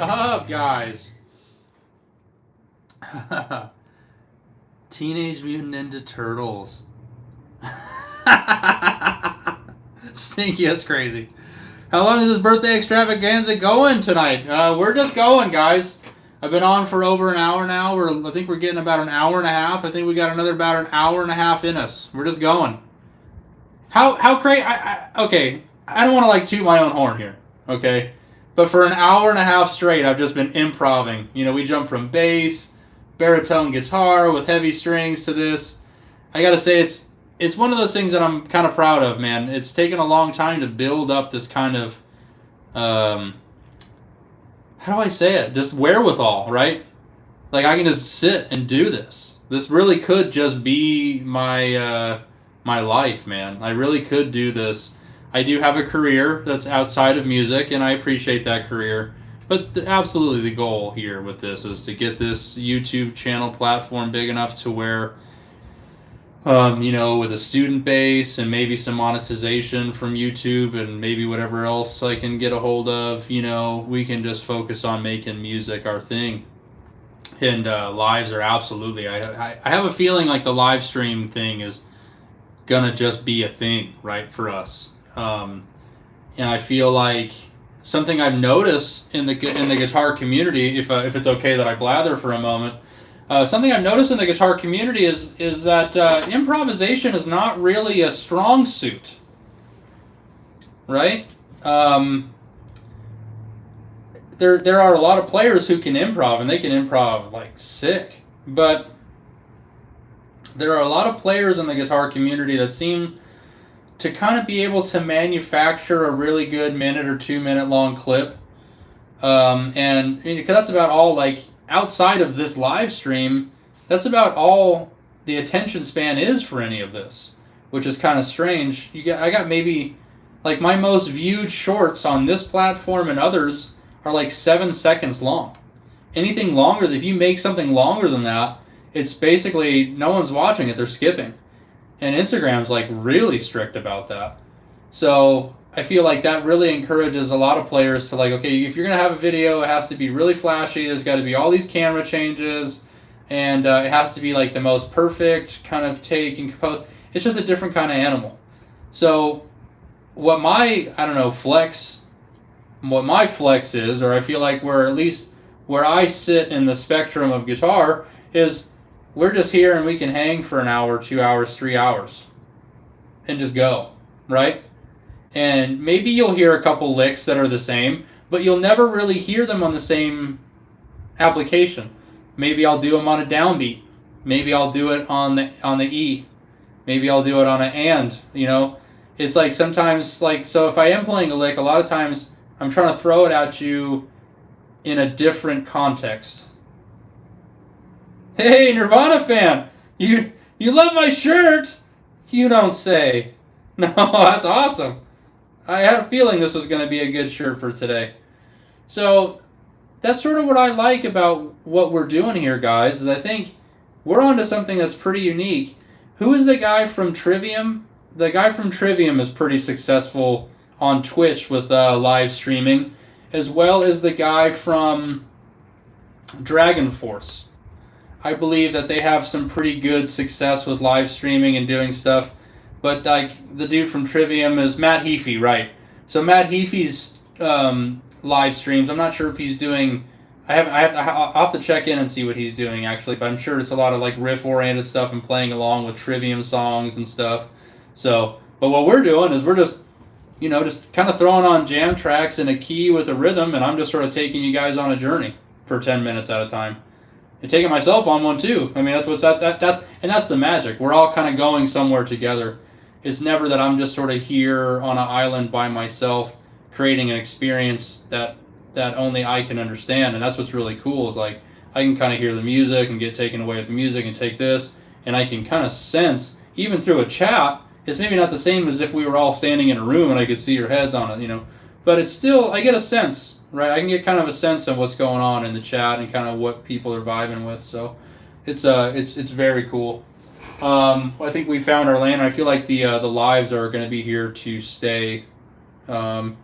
up, guys? Teenage Mutant Ninja Turtles. Stinky, that's crazy. How long is this birthday extravaganza going tonight? We're just going, guys. I've been on for over an hour now. I think we're getting about an hour and a half. I think we got another about an hour and a half in us. We're just going. How crazy? Okay, I don't want to like toot my own horn here, okay? But for an hour and a half straight, I've just been improvising. You know, we jump from bass, baritone guitar with heavy strings to this. I gotta say, it's one of those things that I'm kind of proud of, man. It's taken a long time to build up this kind of, how do I say it? Just wherewithal, right? Like I can just sit and do this. This really could just be my my life, man. I really could do this. I do have a career that's outside of music, and I appreciate that career. But absolutely, the goal here with this is to get this YouTube channel platform big enough to where, you know, with a student base and maybe some monetization from YouTube and maybe whatever else I can get a hold of, you know, we can just focus on making music our thing. And lives are absolutely. I have a feeling like the live stream thing is gonna just be a thing, right, for us. And I feel like something I've noticed in the guitar community, if it's okay that I blather for a moment, something I've noticed in the guitar community is that improvisation is not really a strong suit, right? There are a lot of players who can improv, and they can improv like sick, but there are a lot of players in the guitar community that seem to kind of be able to manufacture a really good minute or 2 minute long clip. And because that's about all, like, outside of this live stream, that's about all the attention span is for any of this, which is kind of strange. I got maybe, like, my most viewed shorts on this platform and others are like 7 seconds long. Anything longer, if you make something longer than that, it's basically no one's watching it, they're skipping. And Instagram's like really strict about that. So I feel like that really encourages a lot of players to like, okay, if you're going to have a video, it has to be really flashy. There's got to be all these camera changes. And it has to be like the most perfect kind of take and compose. It's just a different kind of animal. So what my flex is, or I feel like where at least where I sit in the spectrum of guitar is we're just here and we can hang for an hour, 2 hours, 3 hours and just go, right? And maybe you'll hear a couple licks that are the same, but you'll never really hear them on the same application. Maybe I'll do them on a downbeat. Maybe I'll do it on the E. Maybe I'll do it on an and, you know? It's like sometimes, like, so if I am playing a lick, a lot of times I'm trying to throw it at you in a different context. Hey, Nirvana fan, you love my shirt? You don't say. No, that's awesome. I had a feeling this was going to be a good shirt for today. So that's sort of what I like about what we're doing here, guys, is I think we're onto something that's pretty unique. Who is the guy from Trivium? The guy from Trivium is pretty successful on Twitch with live streaming, as well as the guy from Dragon Force. I believe that they have some pretty good success with live streaming and doing stuff. But like the dude from Trivium is Matt Heafy, right? So Matt Heafy's live streams, I'm not sure if he's doing. I'll have to check in and see what he's doing actually, but I'm sure it's a lot of like riff-oriented stuff and playing along with Trivium songs and stuff. So, but what we're doing is we're just, you know, just kind of throwing on jam tracks in a key with a rhythm, and I'm just sort of taking you guys on a journey for 10 minutes at a time. And taking myself on one too. I mean, that's the magic. We're all kind of going somewhere together. It's never that I'm just sort of here on an island by myself, creating an experience that only I can understand. And that's what's really cool is like I can kind of hear the music and get taken away with the music and take this, and I can kind of sense even through a chat. It's maybe not the same as if we were all standing in a room and I could see your heads on it, you know. But it's still, I get a sense. Right, I can get kind of a sense of what's going on in the chat and kind of what people are vibing with. So, it's very cool. I think we found our lane. I feel like the lives are going to be here to stay. And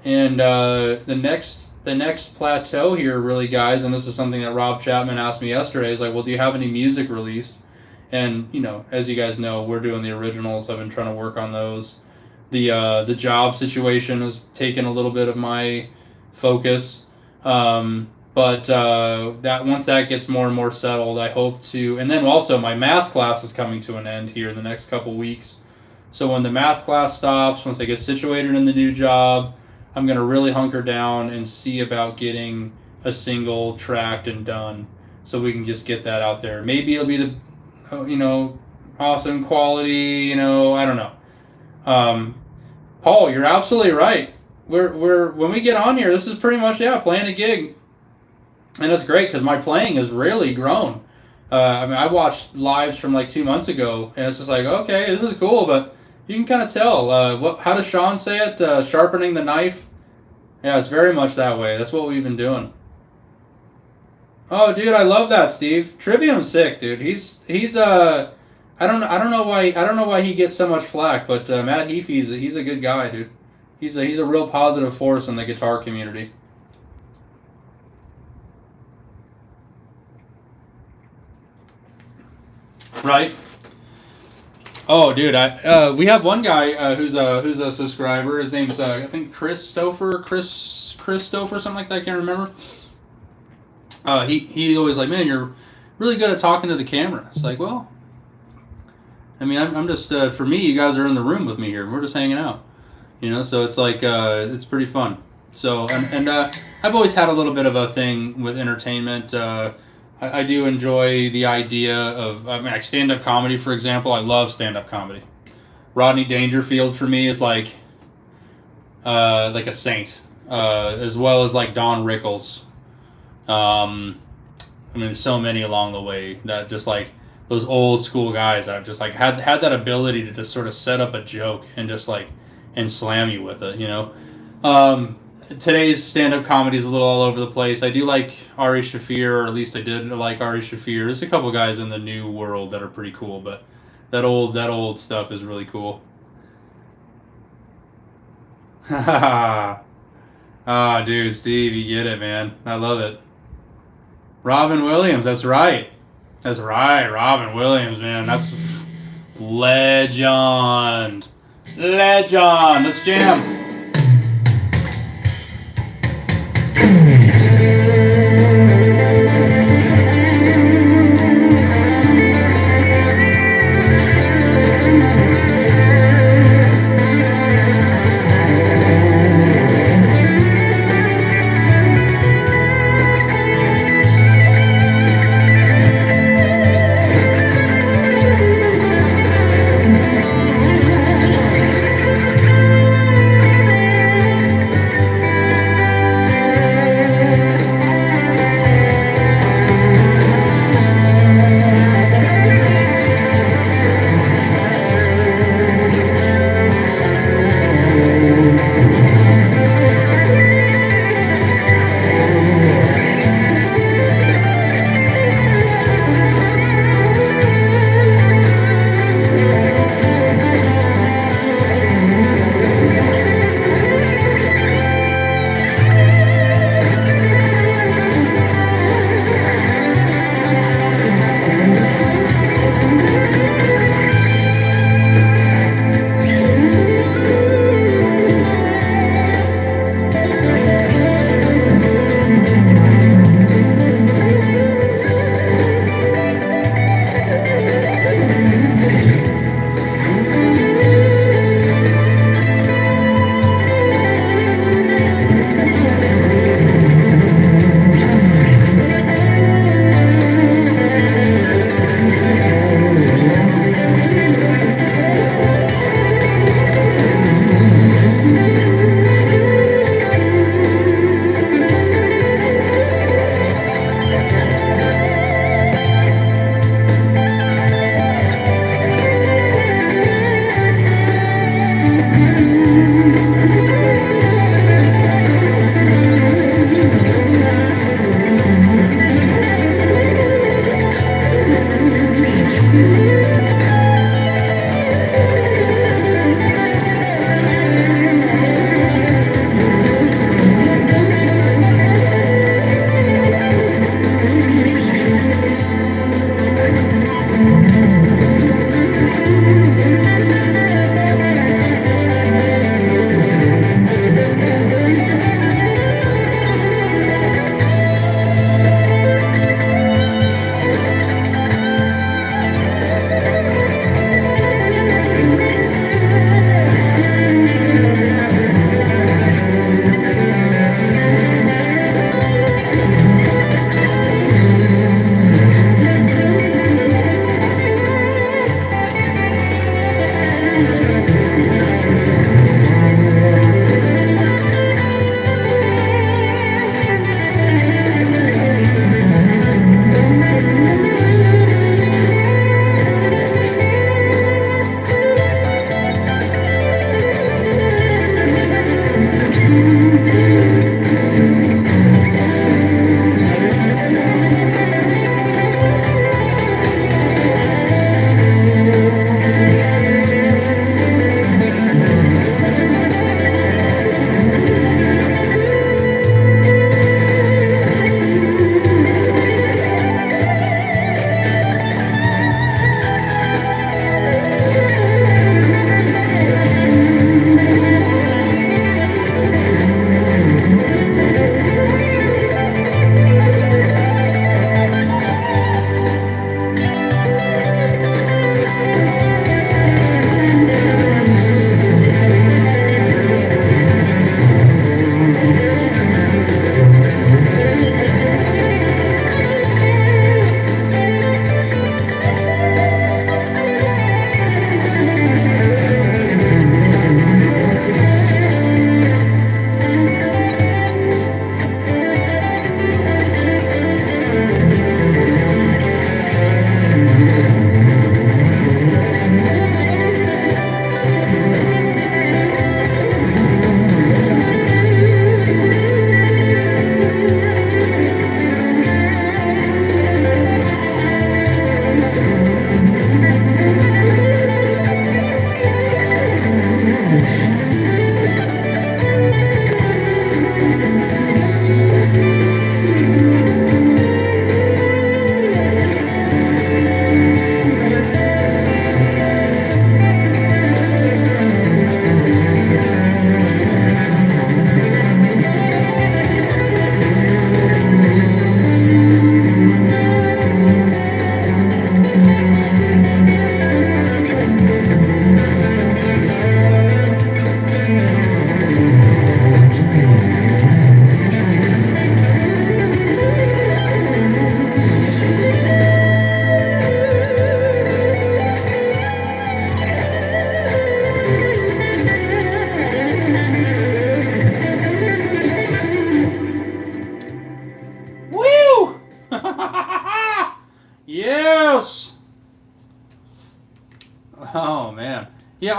the next the next plateau here, really, guys, and this is something that Rob Chapman asked me yesterday. He's like, well, do you have any music released? And, you know, as you guys know, we're doing the originals. I've been trying to work on those. The job situation has taken a little bit of my focus. But that once that gets more and more settled, I hope to. And then also, my math class is coming to an end here in the next couple weeks. So when the math class stops, once I get situated in the new job, I'm going to really hunker down and see about getting a single tracked and done so we can just get that out there. Maybe it'll be the, awesome quality, I don't know. Paul, you're absolutely right. We're when we get on here, this is pretty much, playing a gig. And it's great because my playing has really grown. I watched lives from like 2 months ago, and it's just like, okay, this is cool, but you can kind of tell. How does Sean say it? Sharpening the knife. Yeah, it's very much that way. That's what we've been doing. Oh, dude, I love that, Steve. Trivium's sick, dude. He's I don't know why he gets so much flack, but Matt Heafy's he's a good guy, dude. He's a real positive force in the guitar community. Right. Oh, dude, we have one guy who's a subscriber. His name's I think Chris Stouffer, something like that. I can't remember. He always like, man, you're really good at talking to the camera. It's like, well, I mean, I'm just for me, you guys are in the room with me here. We're just hanging out, So it's like it's pretty fun. So and I've always had a little bit of a thing with entertainment. I do enjoy the idea of, like stand-up comedy, for example. I love stand-up comedy. Rodney Dangerfield for me is like a saint, as well as like Don Rickles. There's so many along the way that just like those old school guys that have just like had that ability to just sort of set up a joke and just like and slam you with it, Today's stand-up comedy is a little all over the place. I do like Ari Shaffir, or at least I did like Ari Shaffir. There's a couple guys in the new world that are pretty cool, but that old stuff is really cool. Ah, dude, Steve, you get it, man. I love it. Robin Williams, that's right. That's right, Robin Williams, man. That's legend. Legend. Let's jam.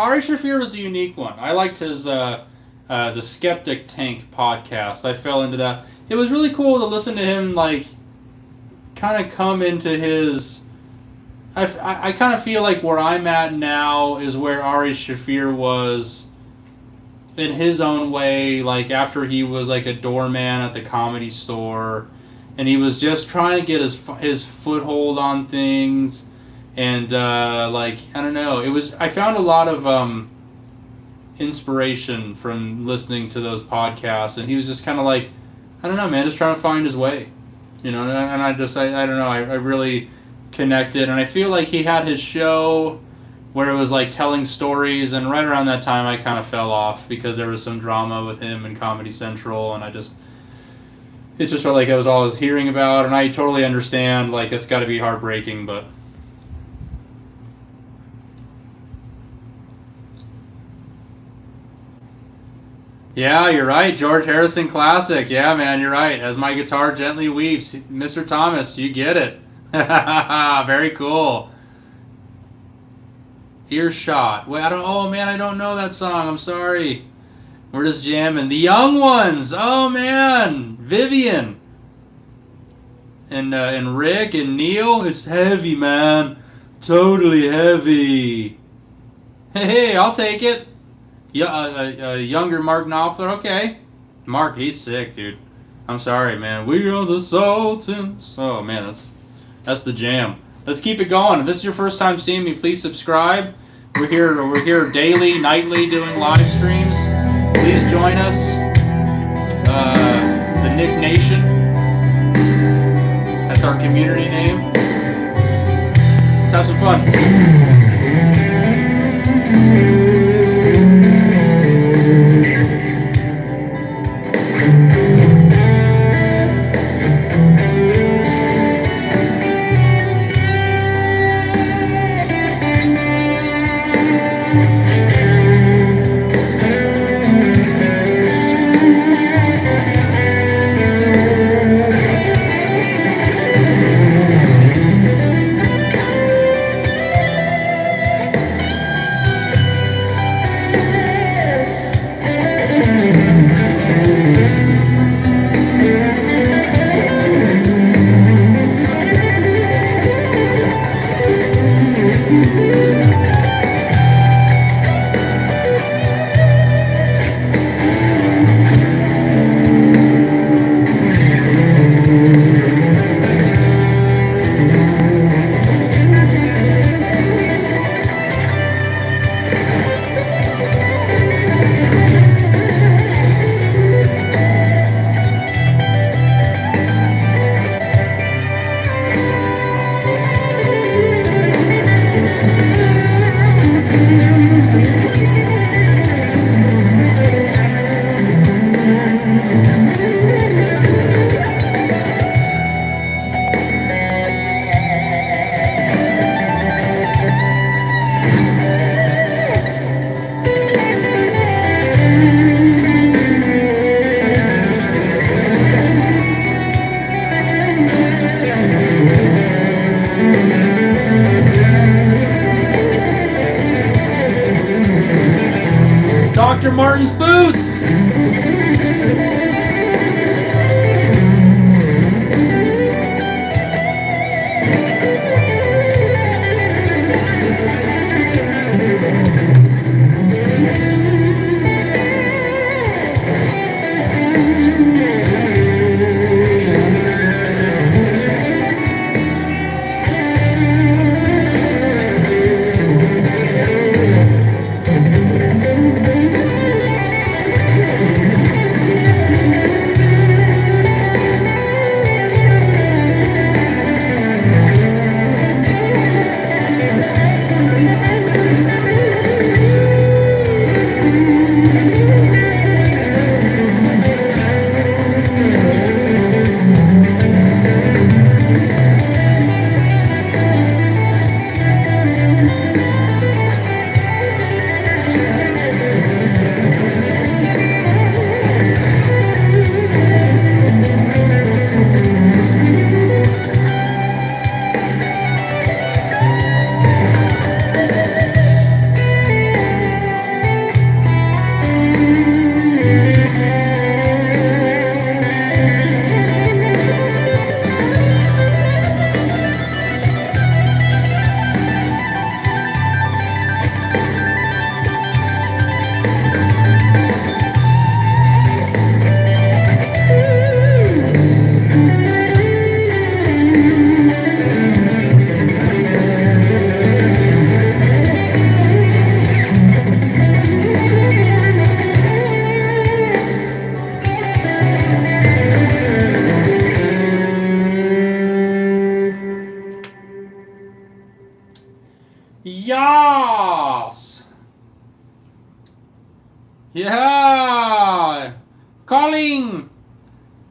Ari Shaffir was a unique one. I liked his the Skeptic Tank podcast. I fell into that. It was really cool to listen to him like kind of come into his. I kind of feel like where I'm at now is where Ari Shaffir was in his own way, like after he was like a doorman at the Comedy Store, and he was just trying to get his foothold on things, and like I don't know, I found a lot of inspiration from listening to those podcasts, and he was just kind of like, I don't know, man, just trying to find his way, and I don't know, I really connected, and I feel like he had his show where it was like telling stories, and right around that time I kind of fell off because there was some drama with him in Comedy Central, and it just felt like that was all I was hearing about, and I totally understand, like, it's got to be heartbreaking, but yeah, you're right, George Harrison classic. Yeah, man, you're right. As my guitar gently weeps, Mr. Thomas, you get it. Very cool. Earshot. Wait, oh man, I don't know that song. I'm sorry. We're just jamming. The Young Ones. Oh man, Vivian and Rick and Neil. It's heavy, man. Totally heavy. Hey, I'll take it. Yeah, younger Mark Knopfler. Okay, Mark, he's sick, dude. I'm sorry, man. We are the Sultans. Oh man, that's the jam. Let's keep it going. If this is your first time seeing me, please subscribe. We're here daily, nightly, doing live streams. Please join us. The Nick Nation. That's our community name. Let's have some fun. Dr. Martin's boots! Yeah! Colin!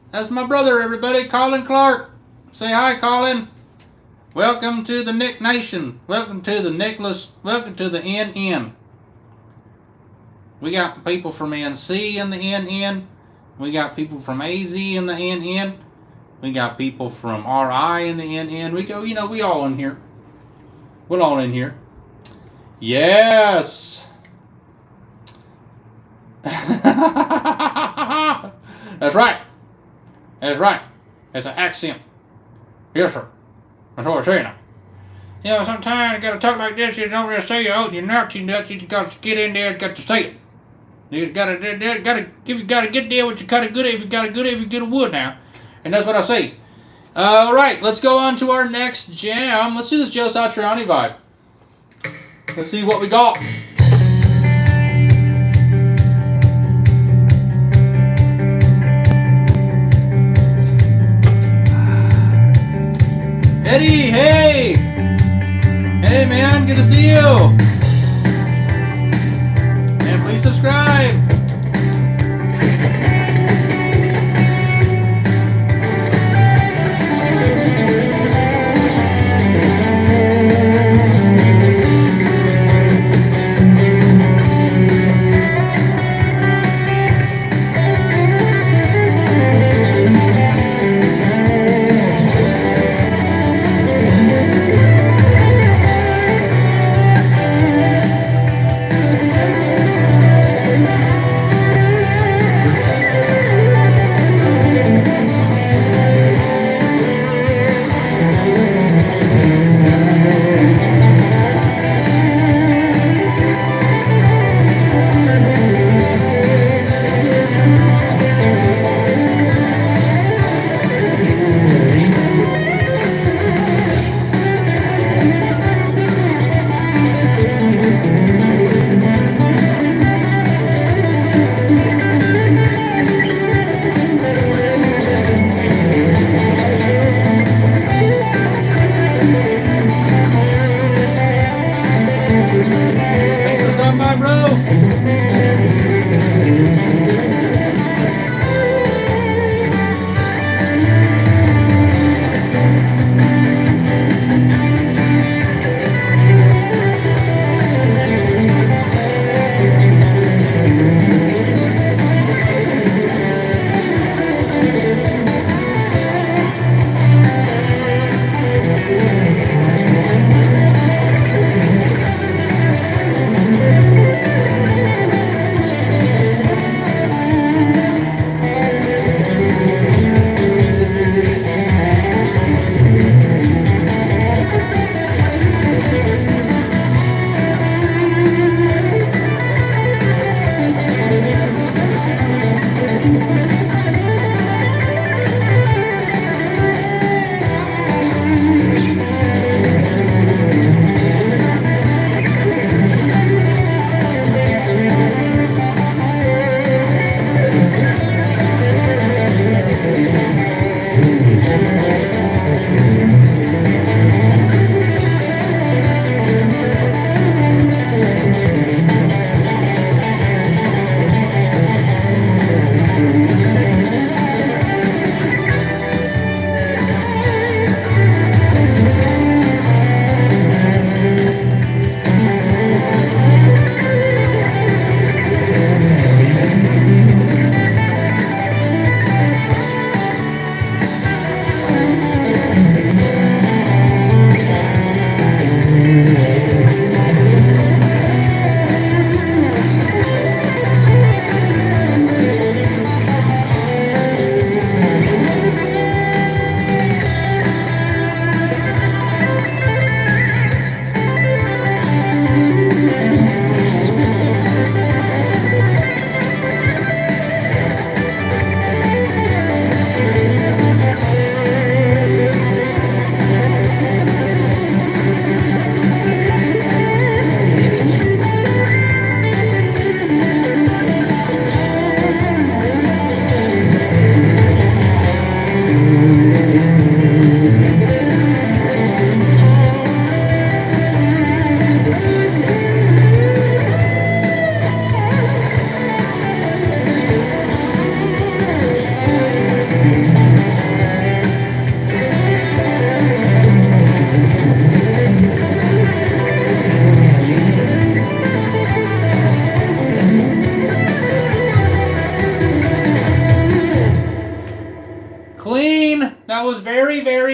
That's my brother, everybody. Colin Clark. Say hi, Colin. Welcome to the Nick Nation. Welcome to the Nicholas. Welcome to the NN. We got people from NC in the NN. We got people from AZ in the NN. We got people from RI in the NN. We go, we all in here. We're all in here. Yes. That's right. That's right. It's an accent. Yes, sir. That's what we're saying. Sometimes you gotta talk like this. You don't really say you're nuts. You gotta get in there and got to say it. You gotta get there. What you gotta good at. If you got a wood now, and that's what I say. All right, let's go on to our next jam. Let's do this Joe Satriani vibe. Let's see what we got. Eddie, hey! Hey man, good to see you! And please subscribe!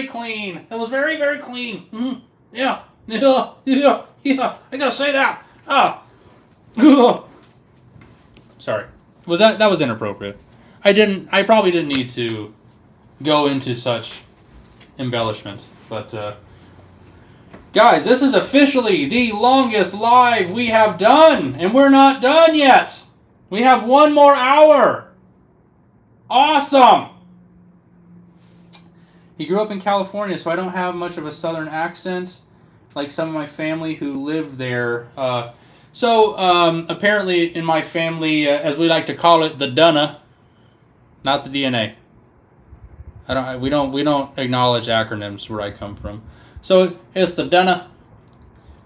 very clean. It was very, very clean. Mm-hmm. Yeah. Yeah. I gotta say that. Sorry. That was inappropriate. I probably didn't need to go into such embellishment. But, guys, this is officially the longest live we have done. And we're not done yet. We have 1 more hour. Awesome. He grew up in California, so I don't have much of a southern accent like some of my family who lived there. Apparently in my family, as we like to call it, the Dunna, not the DNA. We don't acknowledge acronyms where I come from. So it's the Dunna.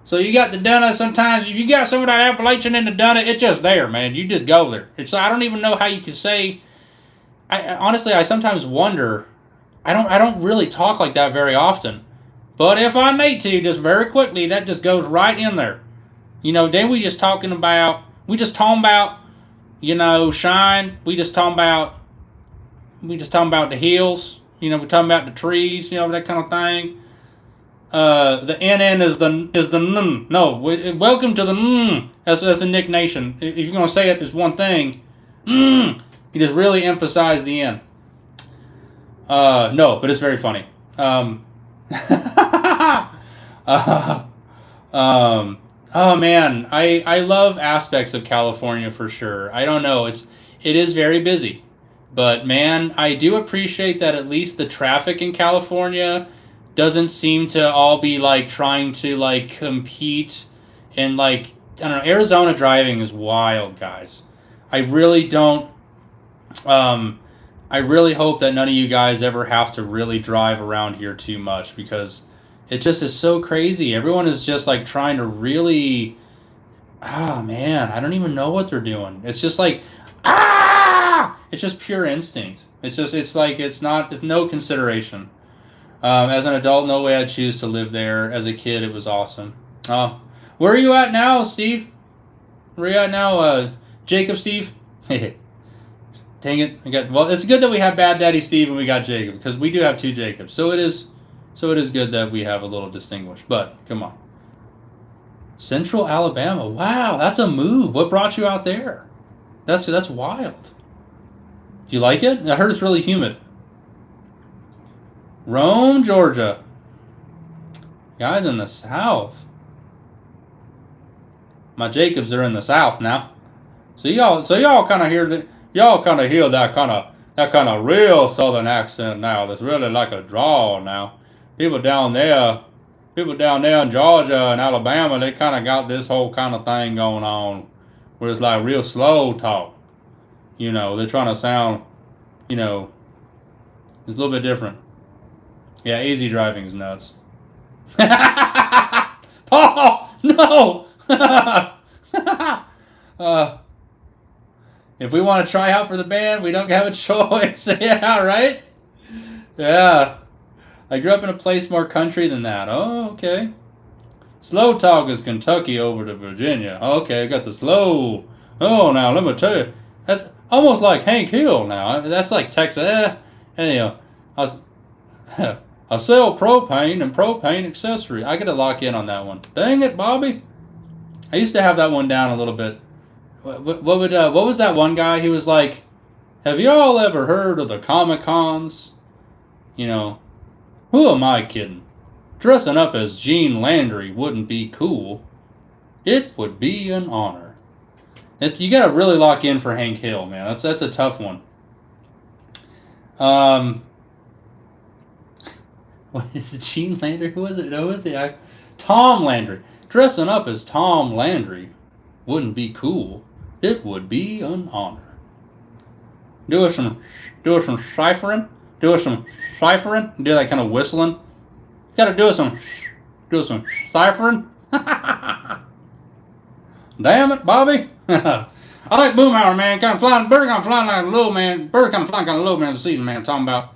So you got the Dunna. Sometimes if you got some of that Appalachian in the Dunna, it's just there, man. You just go there. I don't even know how you can say. Honestly, I sometimes wonder. I don't really talk like that very often, but if I need to, just very quickly, that just goes right in there. Then we just talking about. Shine. We just talking about the hills. We're talking about the trees. That kind of thing. The NN is the N. No, welcome to the N. That's a Nick Nation. If you're gonna say it as one thing, you just really emphasize the N. No, but it's very funny. Oh man, I love aspects of California for sure. I don't know, it is very busy, but man, I do appreciate that at least the traffic in California doesn't seem to all be like trying to like compete and like I don't know. Arizona driving is wild, guys. I really don't. I really hope that none of you guys ever have to really drive around here too much because it just is so crazy. Everyone is just like trying to really. Man, I don't even know what they're doing. It's just like It's just pure instinct. It's no consideration. As an adult, no way I'd choose to live there. As a kid, it was awesome. Where are you at now, Steve? Where are you at now, Jacob, Steve? Dang it! It's good that we have Bad Daddy Steve and we got Jacob because we do have 2 Jacobs. So it is good that we have a little distinguished. But come on, Central Alabama. Wow, that's a move. What brought you out there? That's wild. Do you like it? I heard it's really humid. Rome, Georgia. Guys in the South. My Jacobs are in the South now. So y'all kind of hear that kind of real Southern accent now. That's really like a drawl now. People down there in Georgia and Alabama, they kind of got this whole kind of thing going on, where it's like real slow talk. They're trying to sound, it's a little bit different. Yeah, easy driving is nuts. Paul, no. If we want to try out for the band, we don't have a choice. Yeah, right? Yeah. I grew up in a place more country than that. Oh, okay. Slow talk is Kentucky over to Virginia. Okay, I got the slow. Oh, now let me tell you. That's almost like Hank Hill now. That's like Texas. Anyhow, I sell propane and propane accessory. I got to lock in on that one. Dang it, Bobby. I used to have that one down a little bit. What was that one guy? He was like, have y'all ever heard of the Comic-Cons? Who am I kidding? Dressing up as Gene Landry wouldn't be cool. It would be an honor. You got to really lock in for Hank Hill, man. That's a tough one. What is it? Gene Landry? Who was it? Who was the actor? Tom Landry. Dressing up as Tom Landry wouldn't be cool. It would be an honor. Do us some ciphering. Do that kind of whistling. You gotta do some ciphering. Damn it, Bobby. I like Boomhauer, man. Bird kind of flying like a little man. Bird kind of flying kind of low, man, the season, man. Talking about,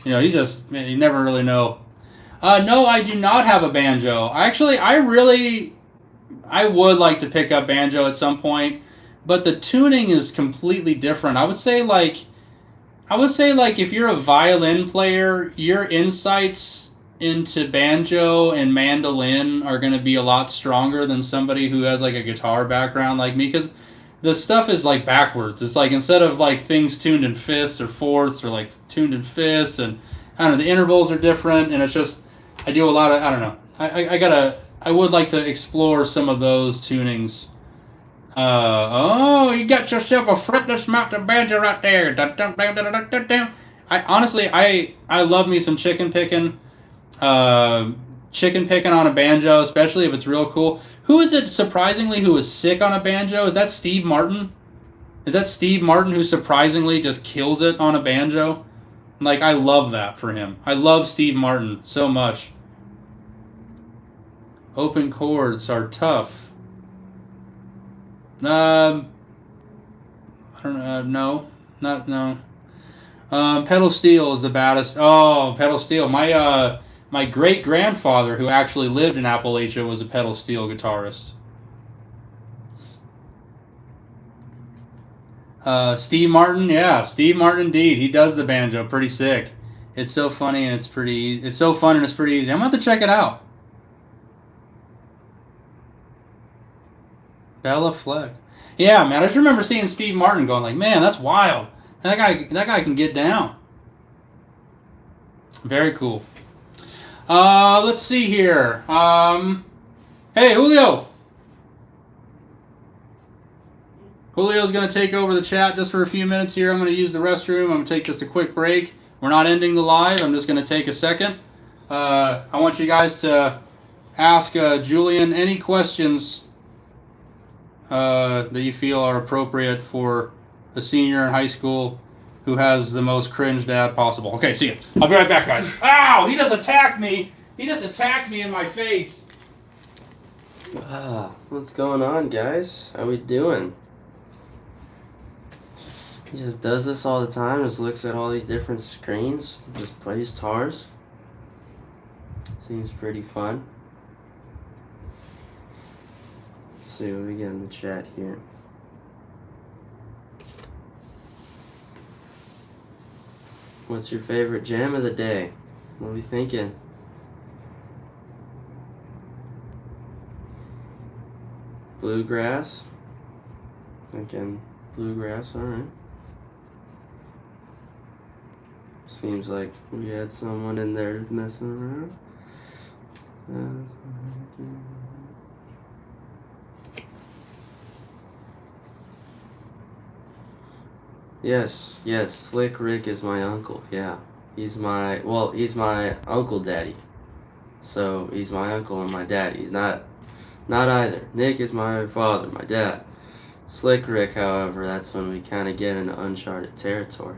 you never really know. No, I do not have a banjo. Actually, I would like to pick up banjo at some point, but the tuning is completely different. I would say, like, I would say, like, if you're a violin player, your insights into banjo and mandolin are going to be a lot stronger than somebody who has, like, a guitar background like me, because the stuff is, like, backwards. It's like, instead of, like, things tuned in fifths or fourths, or, like, tuned in fifths, and I don't know, the intervals are different, and it's just, I do a lot of, I don't know. I would like to explore some of those tunings. Oh, you got yourself a fretless mountain banjo right there. Dun, dun, dun, dun, dun, dun, dun. I love me some chicken picking. Uh, Chicken picking on a banjo, especially if it's real cool. Who is it, surprisingly, who was sick on a banjo? Is that Steve Martin? Is that Steve Martin who surprisingly just kills it on a banjo? Like, I love that for him. I love Steve Martin so much. Open chords are tough. I don't know. No, not no. Pedal steel is the baddest. Oh, pedal steel. My great grandfather, who actually lived in Appalachia, was a pedal steel guitarist. Steve Martin, yeah, Steve Martin indeed. He does the banjo pretty sick. It's so funny and it's pretty. It's so fun and it's pretty easy. I'm gonna have to check it out. Bella Fleck. Yeah, man. I just remember seeing Steve Martin going like, man, that's wild. That guy can get down. Very cool. Let's see here. Hey, Julio. Julio's going to take over the chat just for a few minutes here. I'm going to use the restroom. I'm going to take just a quick break. We're not ending the live. I'm just going to take a second. I want you guys to ask Julian any questions that you feel are appropriate for a senior in high school who has the most cringe dad possible. Okay, see you. I'll be right back, guys. Ow! He just attacked me. He just attacked me in my face. What's going on, guys? How we doing? He just does this all the time, just looks at all these different screens, just plays guitars. Seems pretty fun. Let's see what we get in the chat here. What's your favorite jam of the day? What are we thinking? Bluegrass? Thinking bluegrass, alright. Seems like we had someone in there messing around. Yes, Slick Rick is my uncle, yeah. He's my uncle daddy. So he's my uncle and my daddy. He's not either. Nick is my father, my dad. Slick Rick, however, that's when we kind of get into uncharted territory.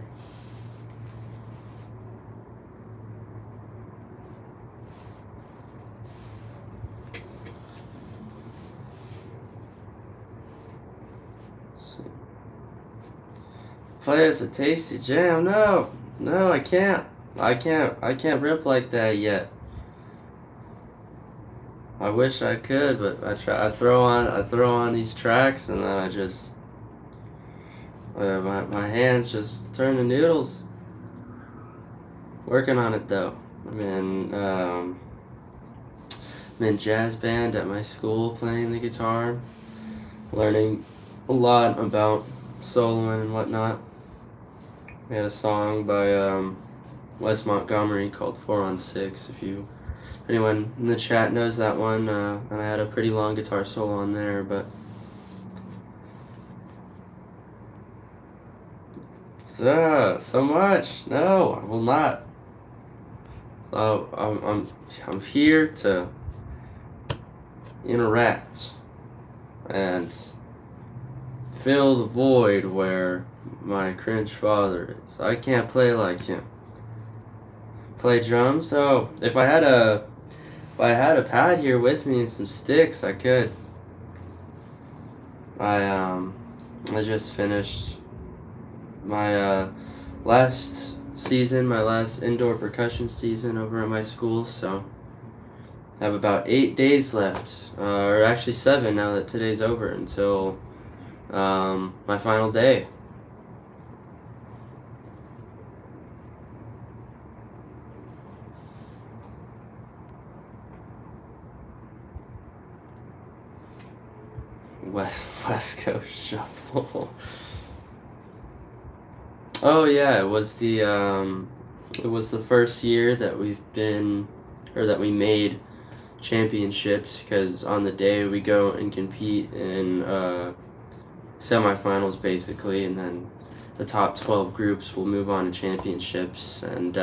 Play us a tasty jam? No, I can't. I can't rip like that yet. I wish I could, but I throw on these tracks and then I just my hands just turn to noodles. Working on it though. I'm in jazz band at my school playing the guitar, learning a lot about soloing and whatnot. We had a song by Wes Montgomery called 4 on 6, if anyone in the chat knows that one, and I had a pretty long guitar solo on there, but so much. No, I will not. So I'm here to interact and fill the void where my cringe father is. I can't play like him. Play drums? So if I had a pad here with me and some sticks, I could. I just finished my last season, my last indoor percussion season over at my school, so I have about 8 days left, or actually 7 now that today's over, until my final day. West Coast Shuffle. Oh yeah, it was the first year that that we made championships, because on the day we go and compete in semifinals basically, and then the top 12 groups will move on to championships, and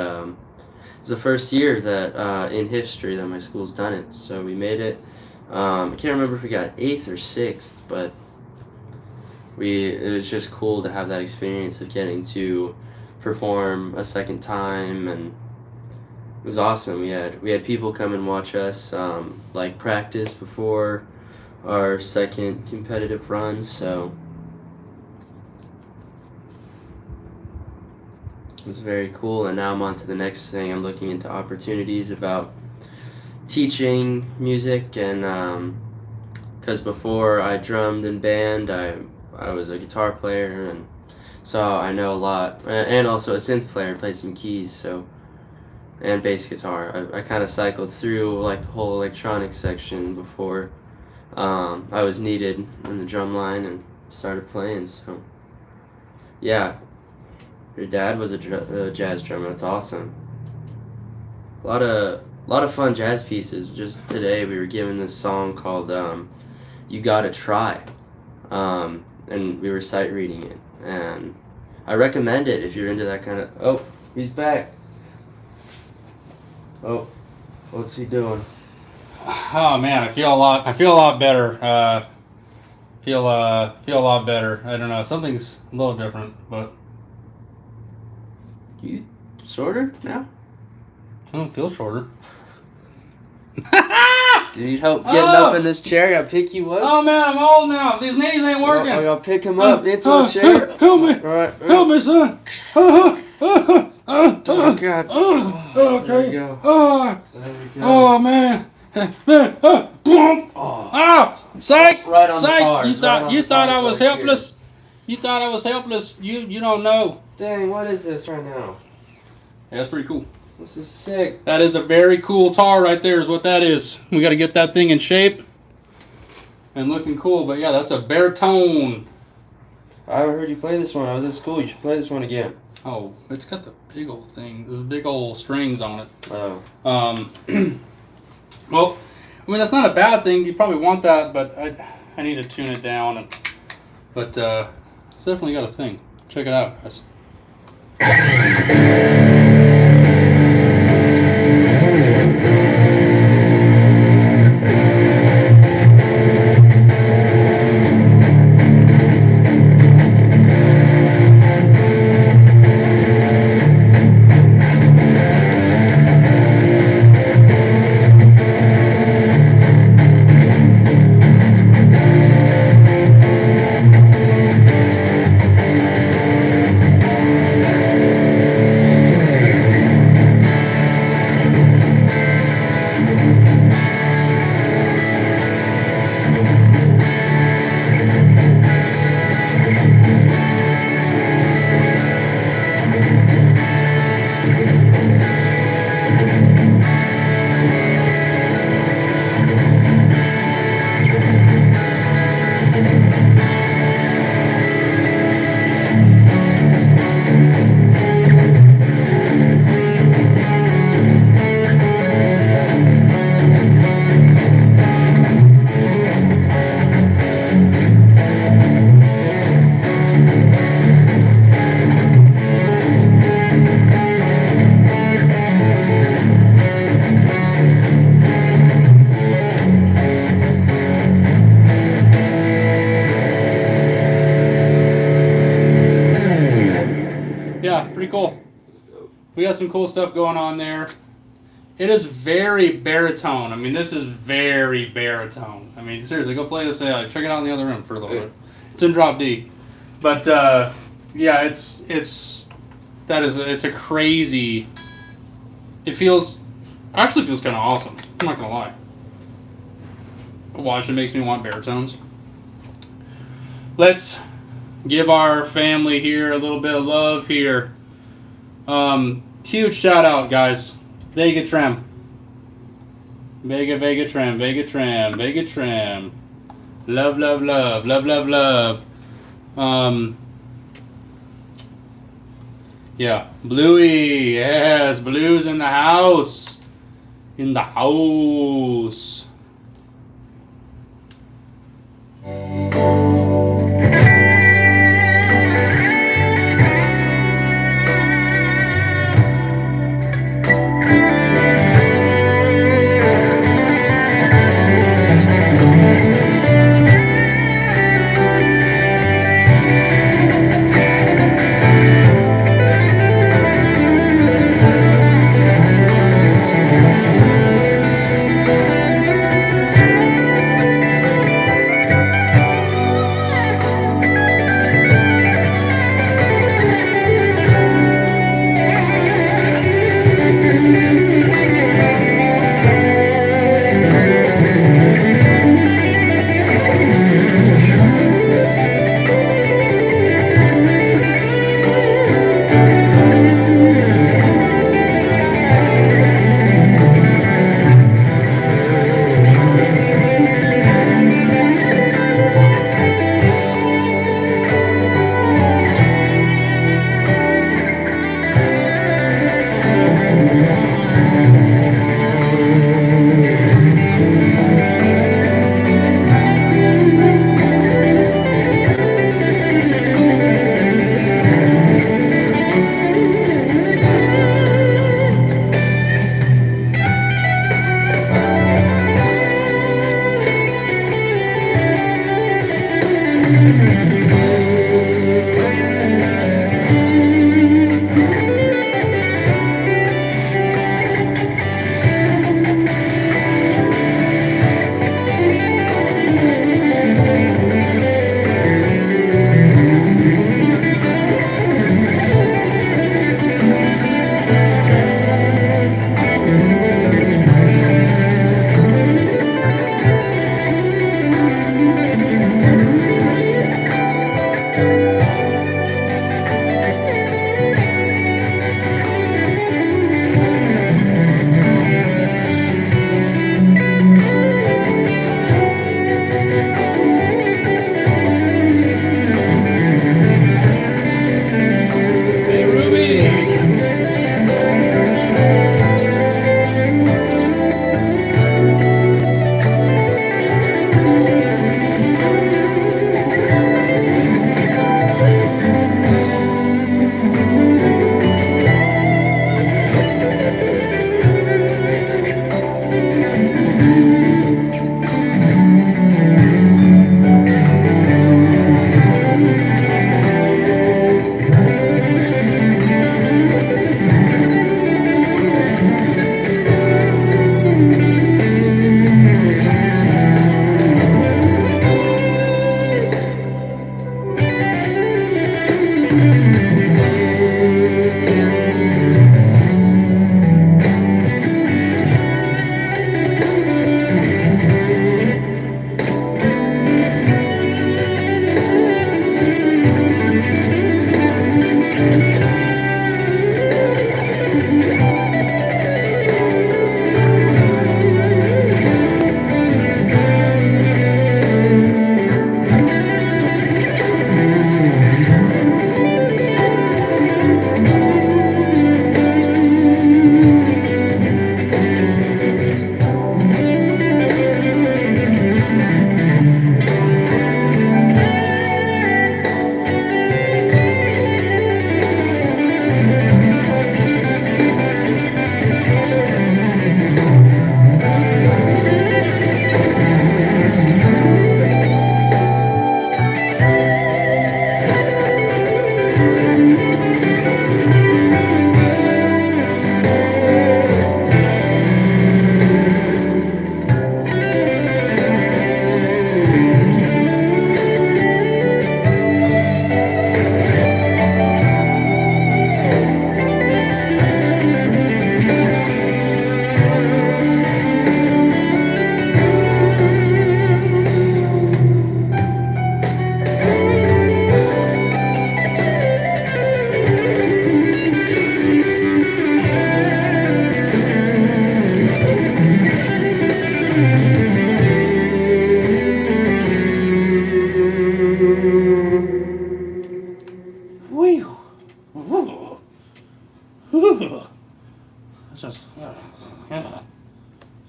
it's the first year that in history that my school's done it, so we made it. I can't remember if we got 8th or 6th, but it was just cool to have that experience of getting to perform a second time, and it was awesome. We had people come and watch us like practice before our second competitive run, so it was very cool. And now I'm on to the next thing. I'm looking into opportunities about teaching music, and because before I drummed in band, I was a guitar player, and so I know a lot, and also a synth player, played some keys, so, and bass guitar. I kind of cycled through like the whole electronic section before I was needed in the drum line and started playing. So yeah, your dad was a jazz drummer. That's awesome. A lot of fun jazz pieces. Just today we were given this song called "You Gotta Try," and we were sight reading it, and I recommend it if you're into that kind of. Oh, he's back. Oh, what's he doing? Oh man, I feel a lot better. Feel a lot better. I don't know. Something's a little different, but You shorter now? I don't feel shorter. Do you need help getting up in this chair? I gotta pick you up. Oh man, I'm old now. These knees ain't working. I gotta pick him up into a chair. Help me! Right. Help me, son! Oh God. Okay. There we go. There we go. Oh man. Man. Boom. Ah! Psych! Right on the Psych! bars, You thought I right was here. helpless? You thought I was helpless? You don't know. Dang, what is this right now? Yeah, that's pretty cool. This is sick. That is a very cool tar right there is what that is. We got to get that thing in shape and looking cool. But yeah, that's a baritone. I haven't heard you play this one. I was at school. You should play this one again. Oh, it's got the big old thing. There's big old strings on it. Oh. Well, I mean, that's not a bad thing. You probably want that, but I need to tune it down. But it's definitely got a thing. Check it out, guys. Yeah, pretty cool. We got some cool stuff going on there. It is very baritone. I mean, this is very baritone. I mean, seriously, go play this out. Check it out in the other room for a little bit. It's in drop D. But yeah, it's a crazy. It actually feels kind of awesome. I'm not gonna lie. Watch, it makes me want baritones. Let's give our family here a little bit of love here. Huge shout out, guys. Vega Tram. Vega Tram. Love, love, love, love, love, love. Yeah, Bluey. Yes, Blue's in the house. In the house.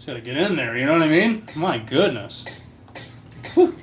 Just gotta get in there, you know what I mean? My goodness. Whew.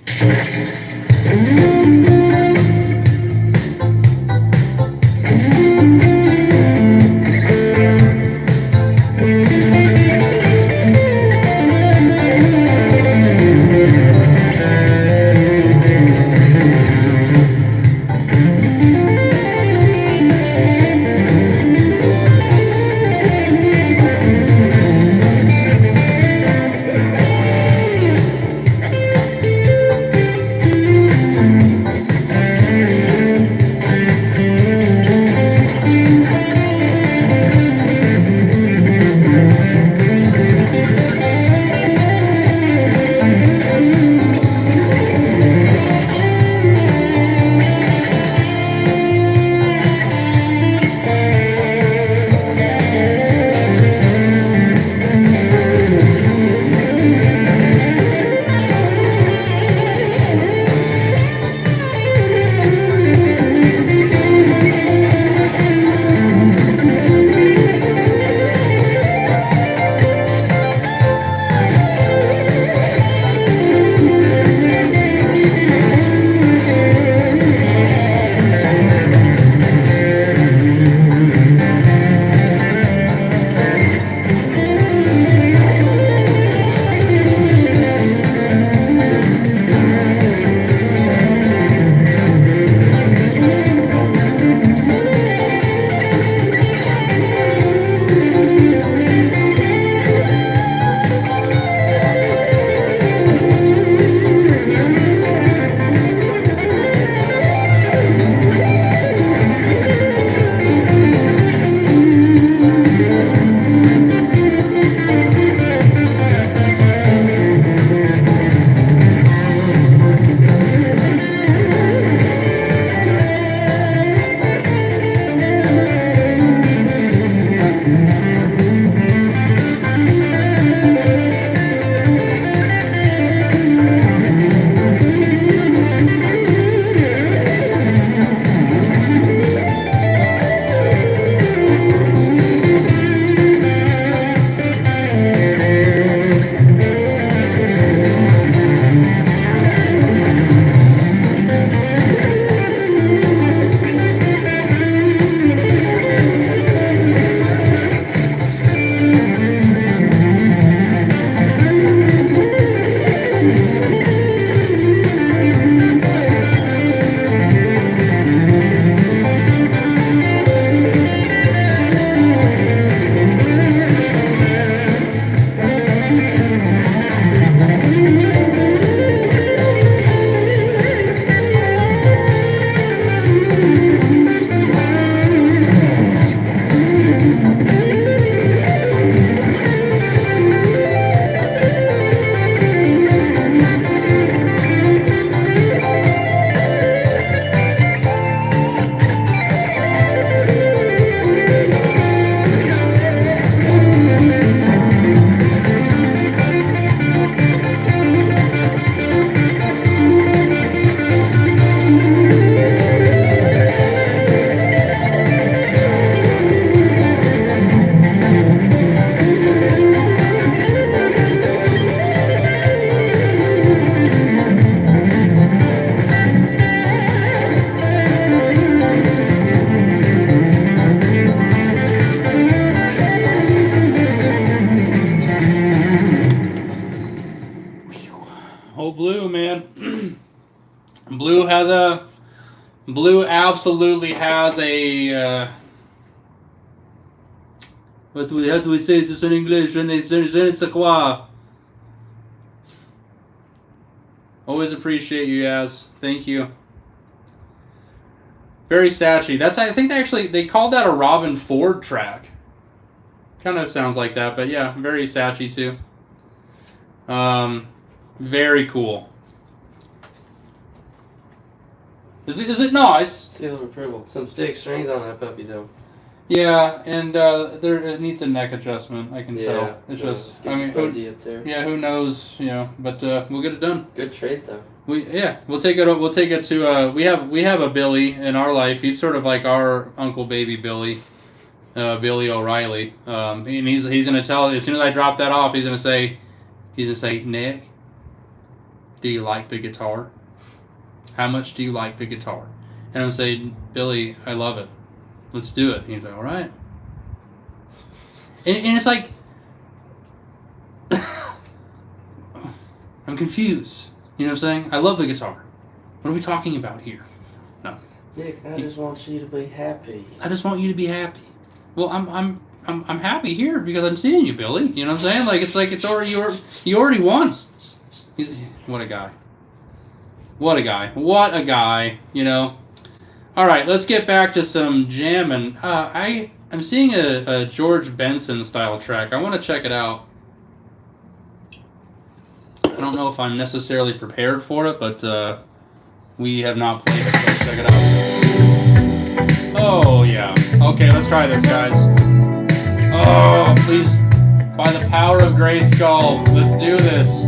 Oh, Blue, man. Blue absolutely has a, how do we say this in English? Je ne sais quoi. Always appreciate you guys. Thank you. Very satchy. I think they called that a Robin Ford track. Kind of sounds like that, but yeah, very satchy too. Very cool. Is it nice? Seal of approval. Some thick strings on that puppy though. Yeah, and it needs a neck adjustment. I can tell. It's just, I mean, who knows? You know, but we'll get it done. Good trade though. We'll take it to we have a Billy in our life. He's sort of like our Uncle Baby Billy. Billy O'Reilly. And he's gonna tell, as soon as I drop that off, he's gonna say, Nick, do you like the guitar? How much do you like the guitar? And I'm gonna say, Billy, I love it. Let's do it. And he's like, all right. And it's like, I'm confused. You know what I'm saying? I love the guitar. What are we talking about here? No. Nick, I just want you to be happy. I just want you to be happy. Well, I'm happy here because I'm seeing you, Billy. You know what I'm saying? Like it's already you already won. What a guy. What a guy. What a guy. You know. All right, let's get back to some jamming. I'm seeing a George Benson style track. I want to check it out. I don't know if I'm necessarily prepared for it, but we have not played it, so let's check it out. Oh, yeah. Okay, let's try this, guys. Oh, please, by the power of Grayskull, let's do this.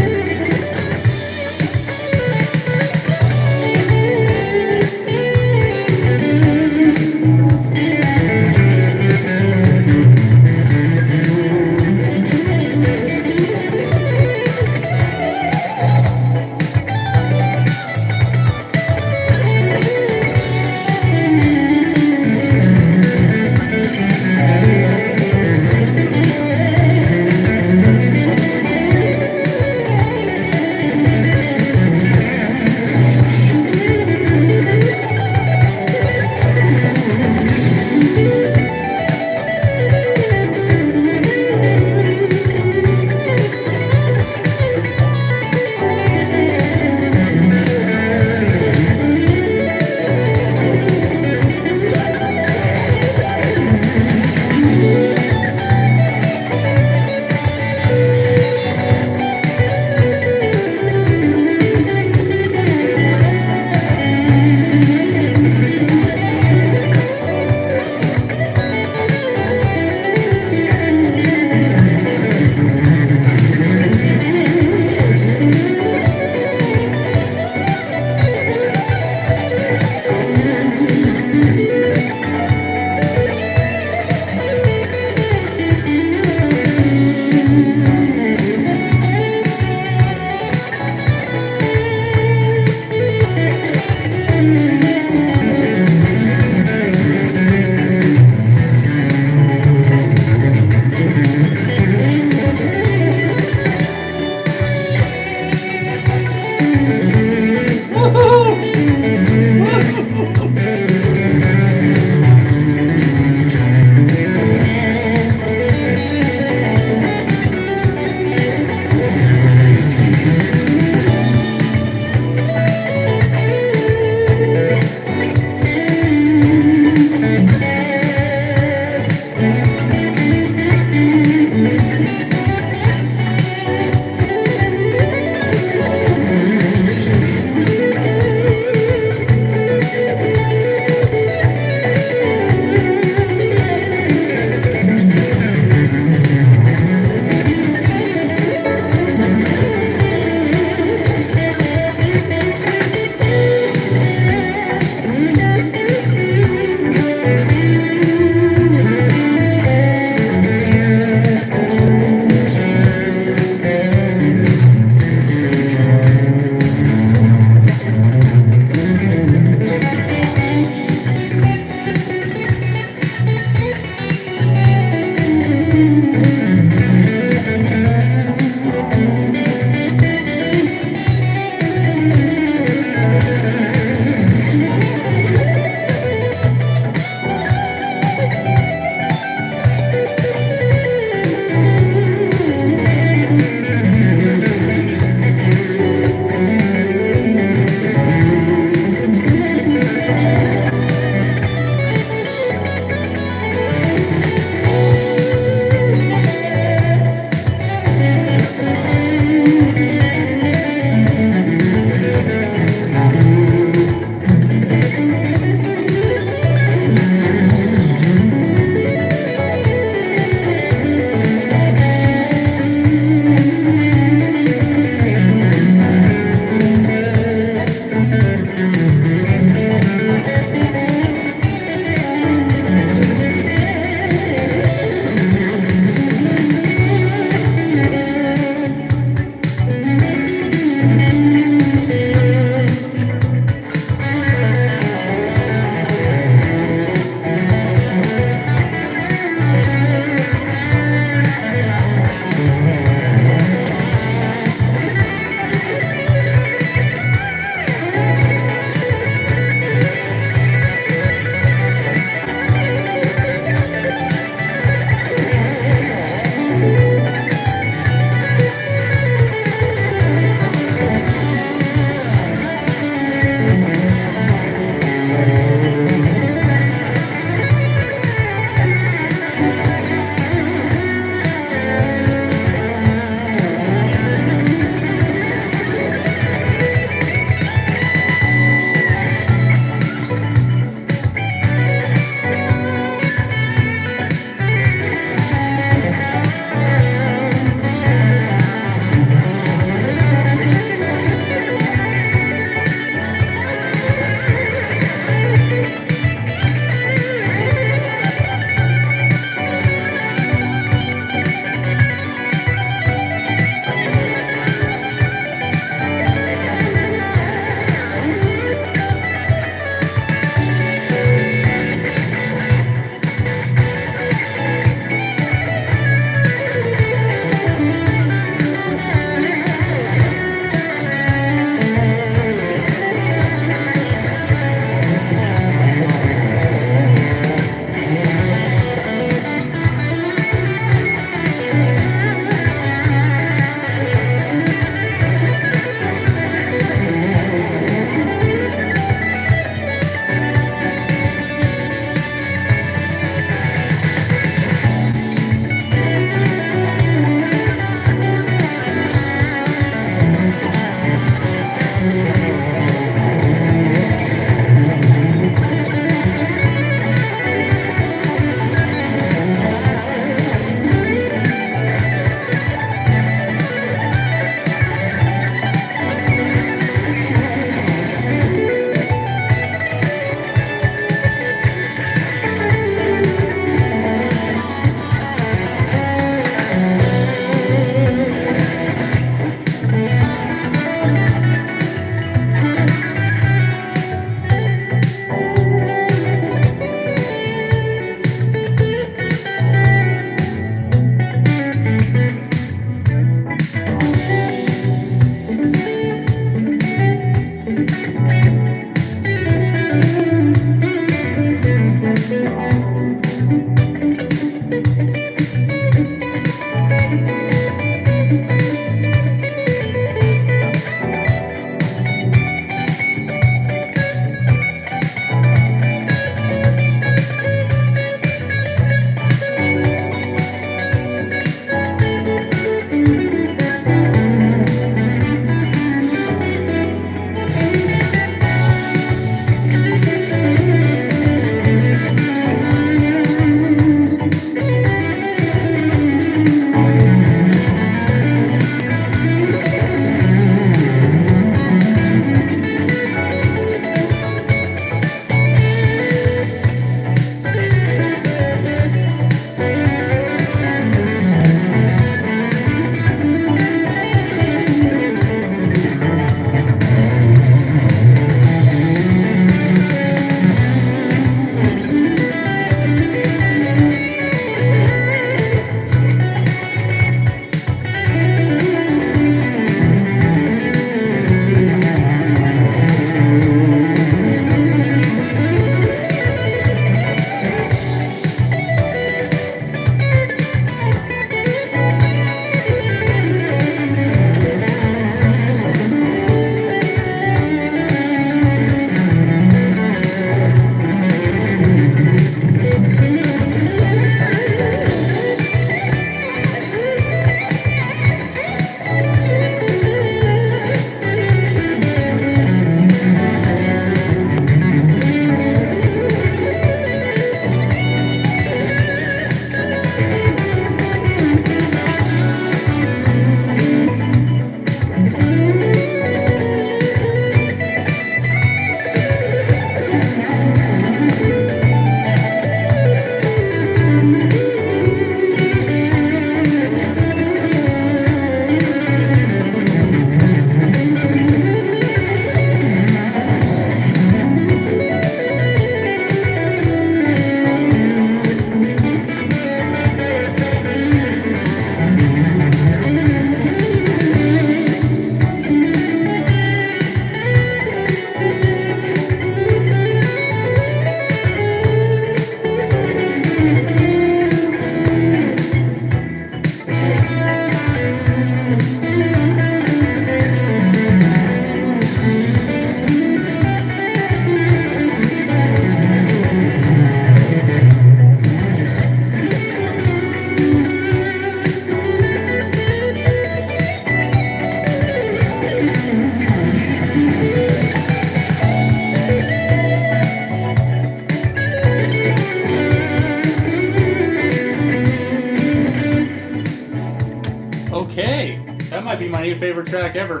Okay, that might be my new favorite track ever.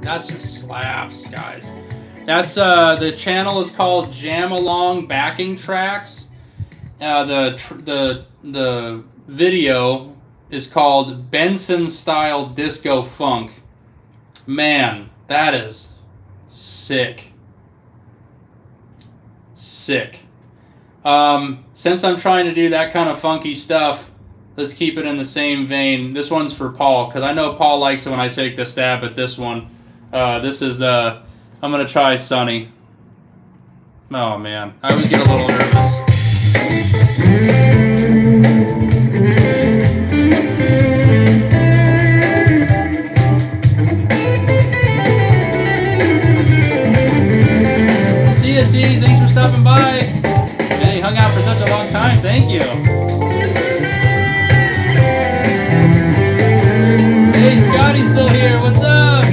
That just slaps, guys. That's the channel is called Jam Along Backing Tracks. The video is called Benson Style Disco Funk. Man, that is sick. Sick. Since I'm trying to do that kind of funky stuff, let's keep it in the same vein. This one's for Paul, because I know Paul likes it when I take the stab at this one. This is the... I'm going to try Sunny. Oh, man. I always get a little nervous. See ya, T. Thanks for stopping by. Hey, hung out for such a long time. Thank you. Hey, Scotty's still here. What's up?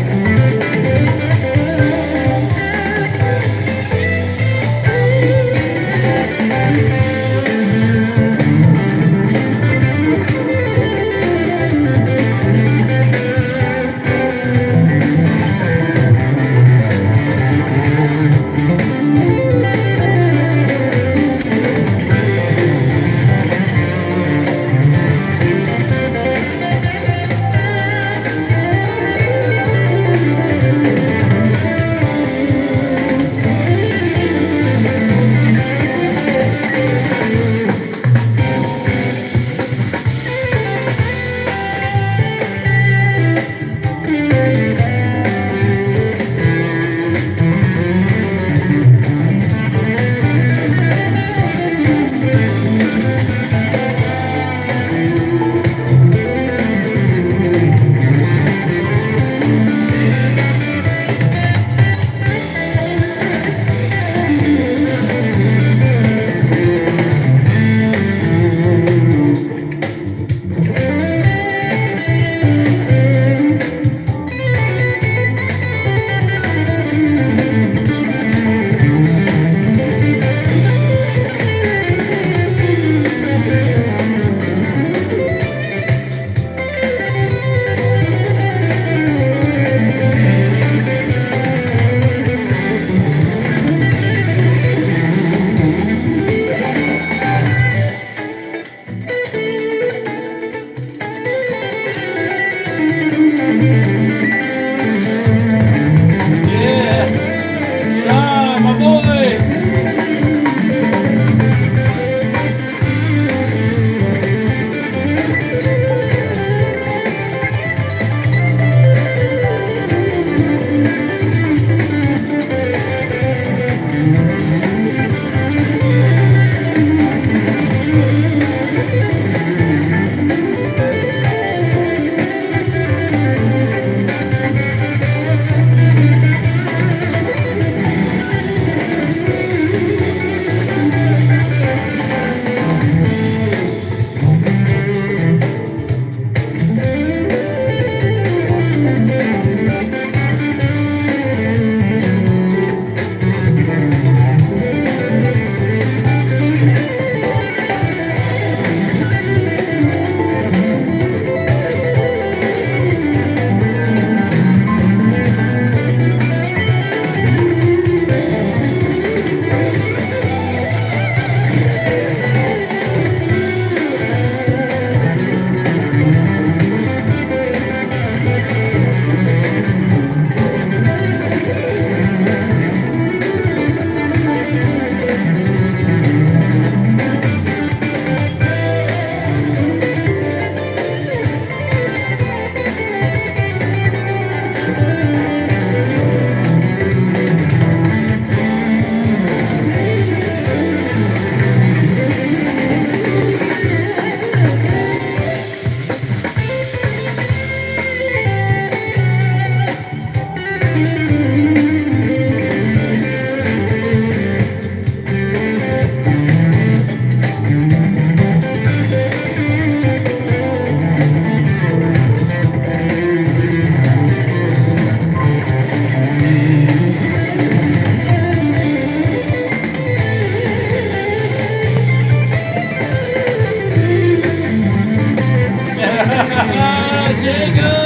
Jacob!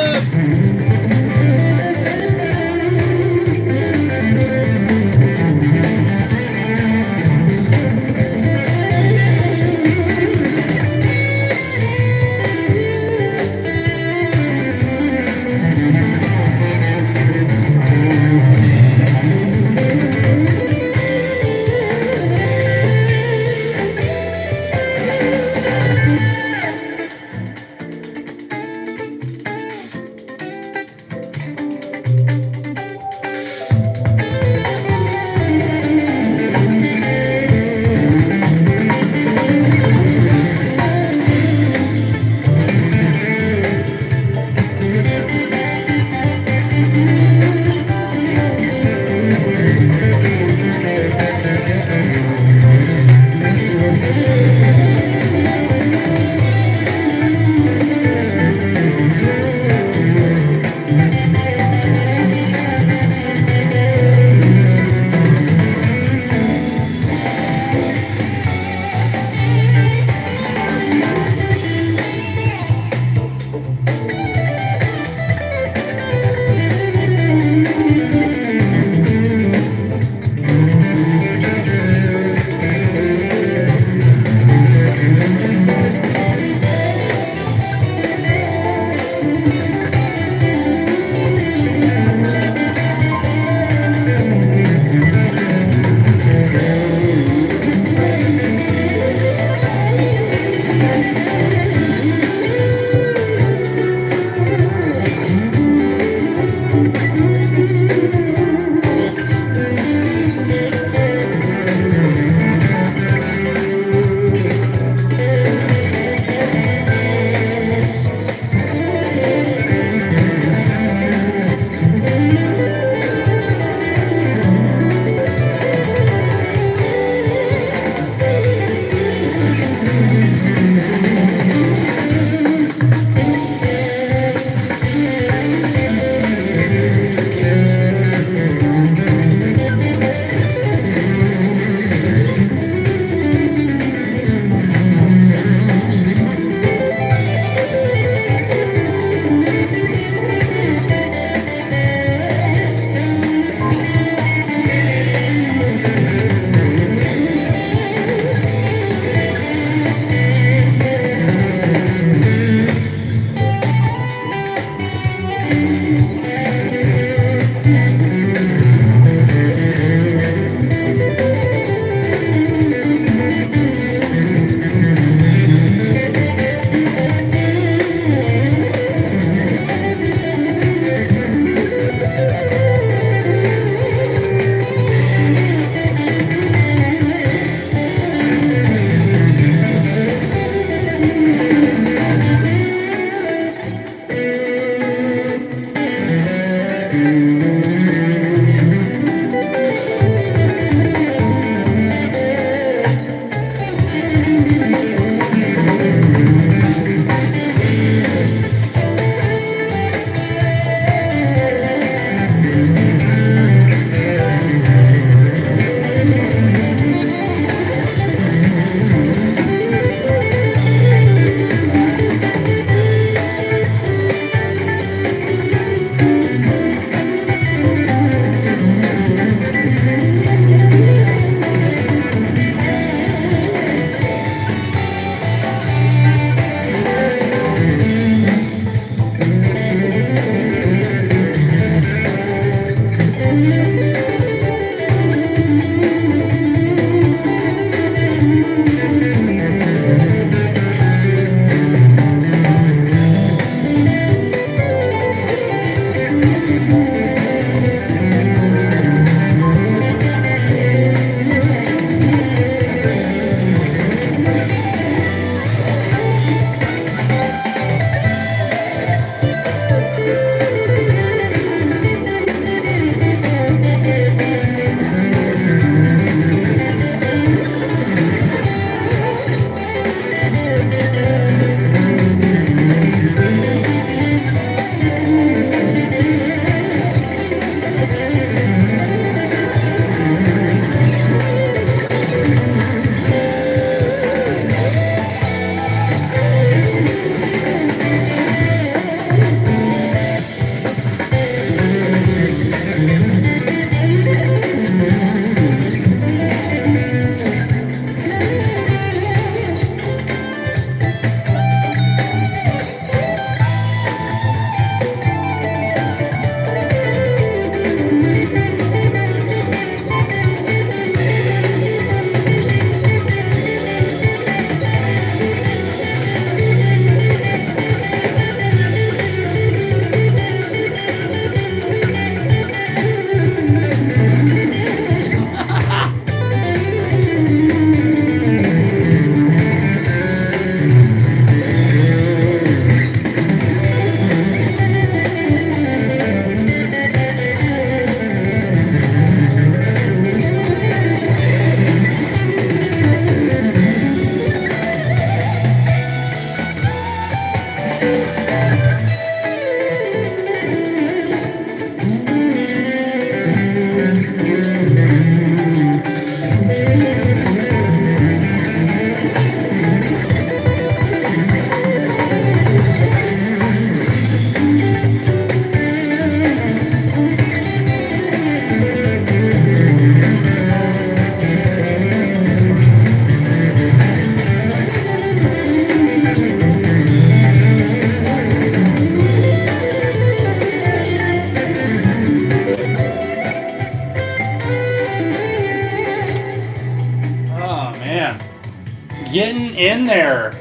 in there.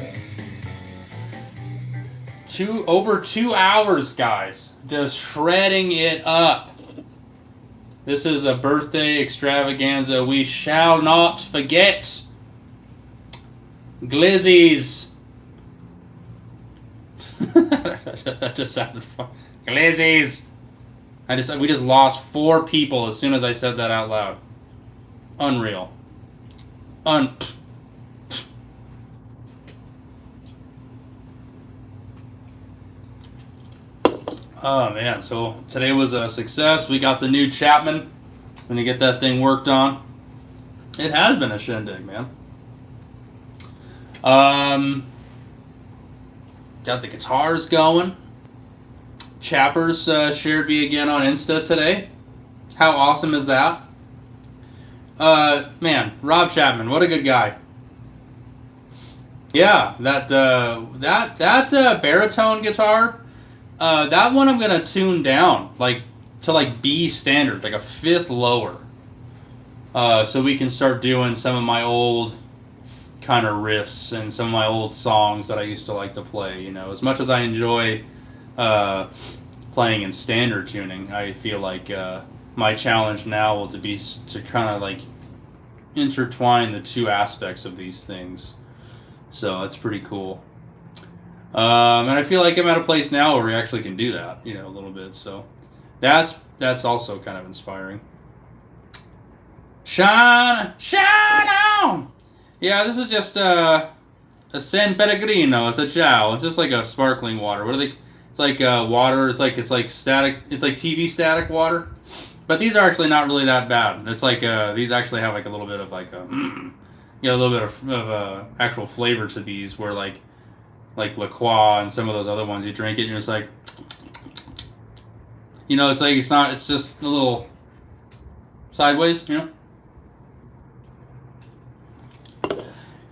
Over 2 hours, guys. Just shredding it up. This is a birthday extravaganza we shall not forget. Glizzies. That just sounded fun. Glizzies. We just lost 4 people as soon as I said that out loud. Unreal. Oh man, so today was a success. We got the new Chapman. Gonna get that thing worked on. It has been a shindig, man. Got the guitars going. Chappers shared me again on Insta today. How awesome is that? Man, Rob Chapman, what a good guy. Yeah, that baritone guitar, that one I'm gonna tune down to B standard, like a 5th lower, so we can start doing some of my old kind of riffs and some of my old songs that I used to like to play. You know, as much as I enjoy playing in standard tuning, I feel like my challenge now will be to kind of like intertwine the 2 aspects of these things. So that's pretty cool. And I feel like I'm at a place now where we actually can do that, you know, a little bit. So that's also kind of inspiring. Shine on! Yeah, this is just a San Pellegrino. It's a Chow. It's just like a sparkling water. What are they? It's like water. It's like static. It's like TV static water. But these are actually not really that bad. It's like these actually have like a little bit of like a a little bit of actual flavor to these, where like La Croix and some of those other ones, you drink it and you're just like, you know, it's like it's just a little sideways, you know.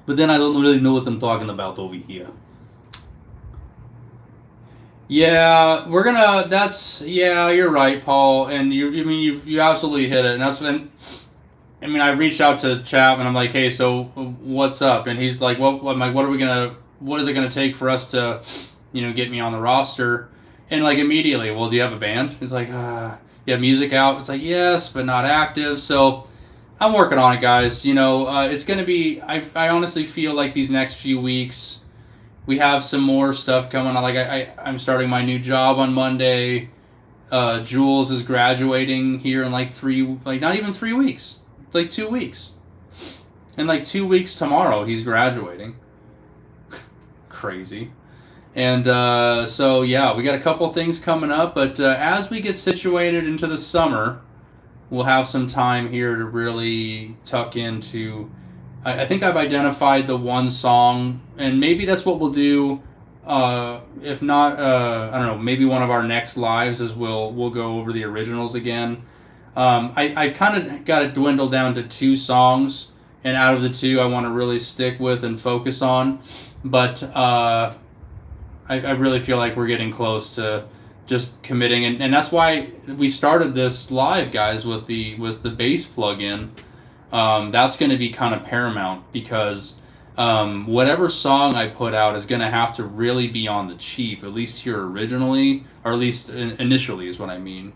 But then I don't really know what I'm talking about over here. Yeah, we're gonna. You're right, Paul, and you absolutely hit it, and that's when. I mean, I reached out to Chapman. I'm like, hey, so what's up? And he's like, what is it gonna take for us to, you know, get me on the roster? And like immediately, well, do you have a band? It's like, you have music out? It's like, yes, but not active. So I'm working on it, guys. You know, it's gonna be. I honestly feel like these next few weeks, we have some more stuff coming on. Like I'm starting my new job on Monday. Jules is graduating here in not even 3 weeks. It's like 2 weeks. In like 2 weeks tomorrow, he's graduating. Crazy. And so yeah, we got a couple things coming up, but as we get situated into the summer, we'll have some time here to really tuck into. I think I've identified the one song, and maybe that's what we'll do. If not, I don't know. Maybe one of our next lives is we'll go over the originals again. I've kind of got it dwindled down to 2 songs, and out of the 2, I want to really stick with and focus on. But I really feel like we're getting close to just committing, and that's why we started this live, guys, with the bass plug-in. That's going to be kind of paramount, because whatever song I put out is going to have to really be on the cheap, at least here originally, or at least initially is what I mean.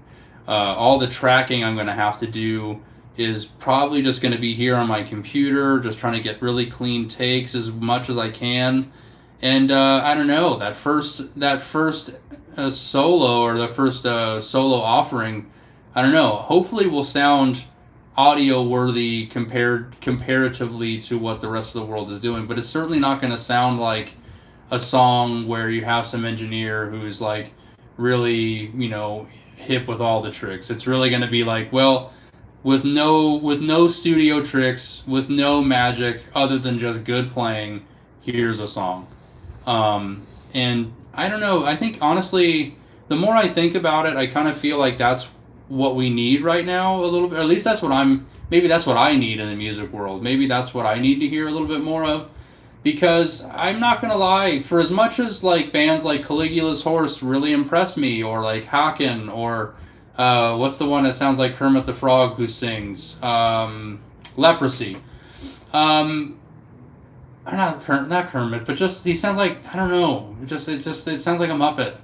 All the tracking I'm going to have to do is probably just going to be here on my computer, just trying to get really clean takes as much as I can. And I don't know, that first solo, or the first solo offering, I don't know, hopefully will sound audio worthy comparatively to what the rest of the world is doing, but it's certainly not going to sound like a song where you have some engineer who's like really, you know, hip with all the tricks. It's really going to be like, well, with no studio tricks, with no magic other than just good playing, here's a song. And I don't know, I think honestly, the more I think about it, I kind of feel like that's what we need right now a little bit. At least that's what maybe that's what I need in the music world. Maybe that's what I need to hear a little bit more of. Because I'm not going to lie, for as much as like bands like Caligula's Horse really impress me, or like Haken, or what's the one that sounds like Kermit the Frog who sings? Leprosy. not Kermit, but just he sounds like, I don't know. It sounds like a Muppet.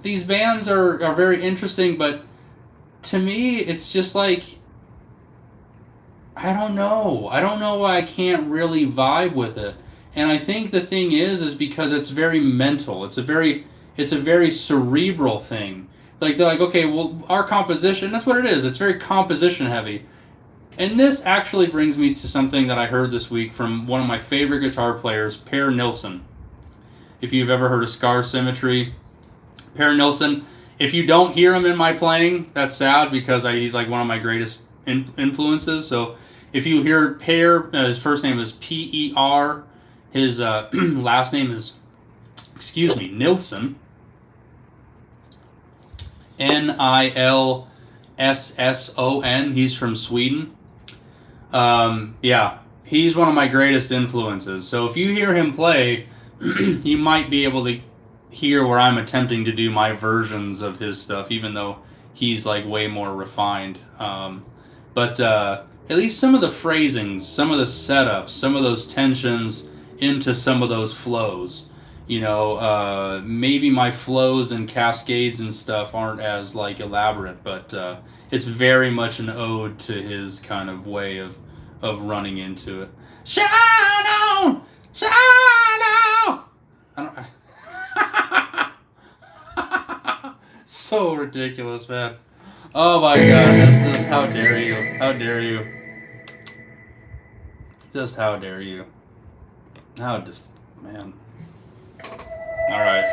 These bands are very interesting, but to me, it's just like, I don't know. I don't know why I can't really vibe with it. And I think the thing is because it's very mental. It's a very cerebral thing. Like they're like, okay, well, our composition, that's what it is. It's very composition heavy. And this actually brings me to something that I heard this week from one of my favorite guitar players, Per Nilsson. If you've ever heard of Scar Symmetry, Per Nilsson. If you don't hear him in my playing, that's sad because he's like one of my greatest influences. So if you hear Per, his first name is P-E-R. His last name is, Nilsson. Nilsson. He's from Sweden. Yeah, he's one of my greatest influences. So if you hear him play, you might be able to hear where I'm attempting to do my versions of his stuff, even though he's like way more refined. But at least some of the phrasings, some of the setups, some of those tensions into some of those flows. Maybe my flows and cascades and stuff aren't as like elaborate, but it's very much an ode to his kind of way of running into it. Shine on, shine on. So ridiculous, man. Oh my God! This how dare you? How dare you? Just how dare you? How just man. All right.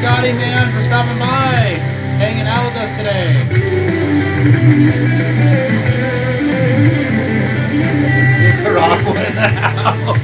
Scotty, man, for stopping by, hanging out with us today. Nicaragua in the house.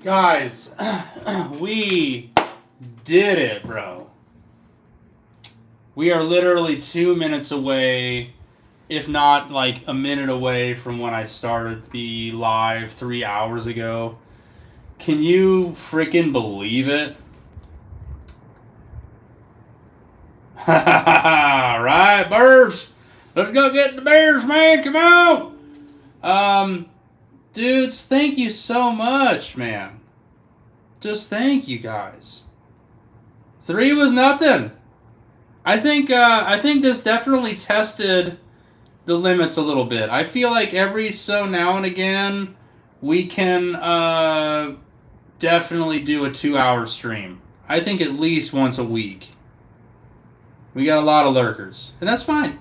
Guys, we did it, bro. We are literally 2 minutes away, if not like a minute away from when I started the live 3 hours ago. Can you freaking believe it? Right, birds. Let's go get the bears, man. Come on. Dudes, thank you so much, man. Just thank you guys. 3 was nothing. I think this definitely tested the limits a little bit. I feel like every so now and again we can definitely do a 2-hour stream. I think at least once a week. We got a lot of lurkers, and that's fine.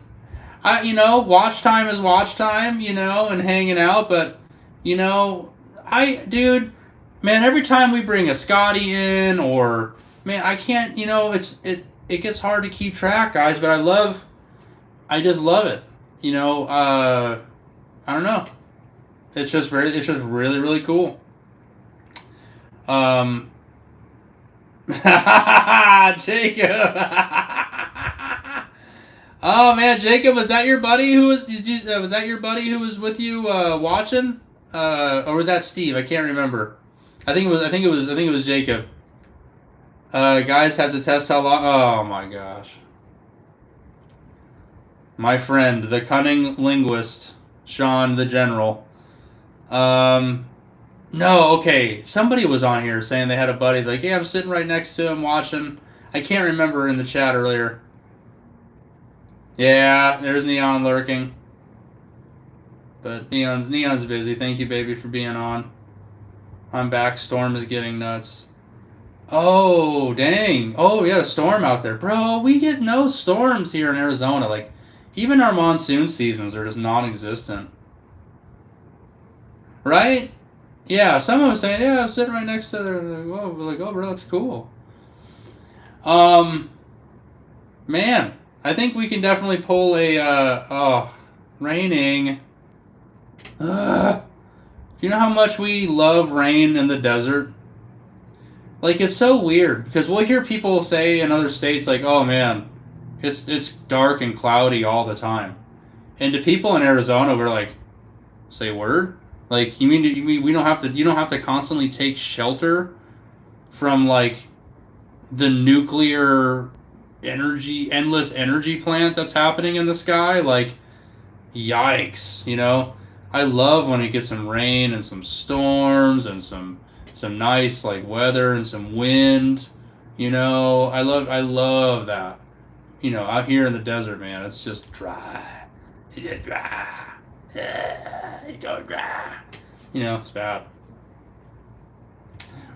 Watch time is watch time, and hanging out. But, dude, man, every time we bring a Scotty in, or man, I can't, it gets hard to keep track, guys. But I just love it. I don't know. It's just really, really cool. Jacob. Oh man, Jacob, was that your buddy who was? Was that your buddy who was with you watching? Or was that Steve? I can't remember. I think it was Jacob. Guys have to test how long. Oh my gosh. My friend, the cunning linguist, Sean the General. No, okay. Somebody was on here saying they had a buddy. Like, yeah, I'm sitting right next to him watching. I can't remember in the chat earlier. Yeah, there's Neon lurking. But Neon's busy. Thank you, baby, for being on. I'm back. Storm is getting nuts. Oh, dang. Oh, we got a storm out there. Bro, we get no storms here in Arizona. Like, even our monsoon seasons are just non-existent. Right? Yeah, someone was saying, yeah, I'm sitting right next to her. Like, oh, bro, that's cool. Man, I think we can definitely pull a, raining. Do you know how much we love rain in the desert? Like, it's so weird, because we'll hear people say in other states, like, oh, man, it's dark and cloudy all the time. And to people in Arizona, we're like, say word? Like, you mean you don't have to constantly take shelter from, like, the nuclear endless energy plant that's happening in the sky? Like, yikes, I love when it gets some rain and some storms and some nice, like, weather and some wind. I love that. Out here in the desert, man, it's just dry. It's just dry. It's so dry. It's bad.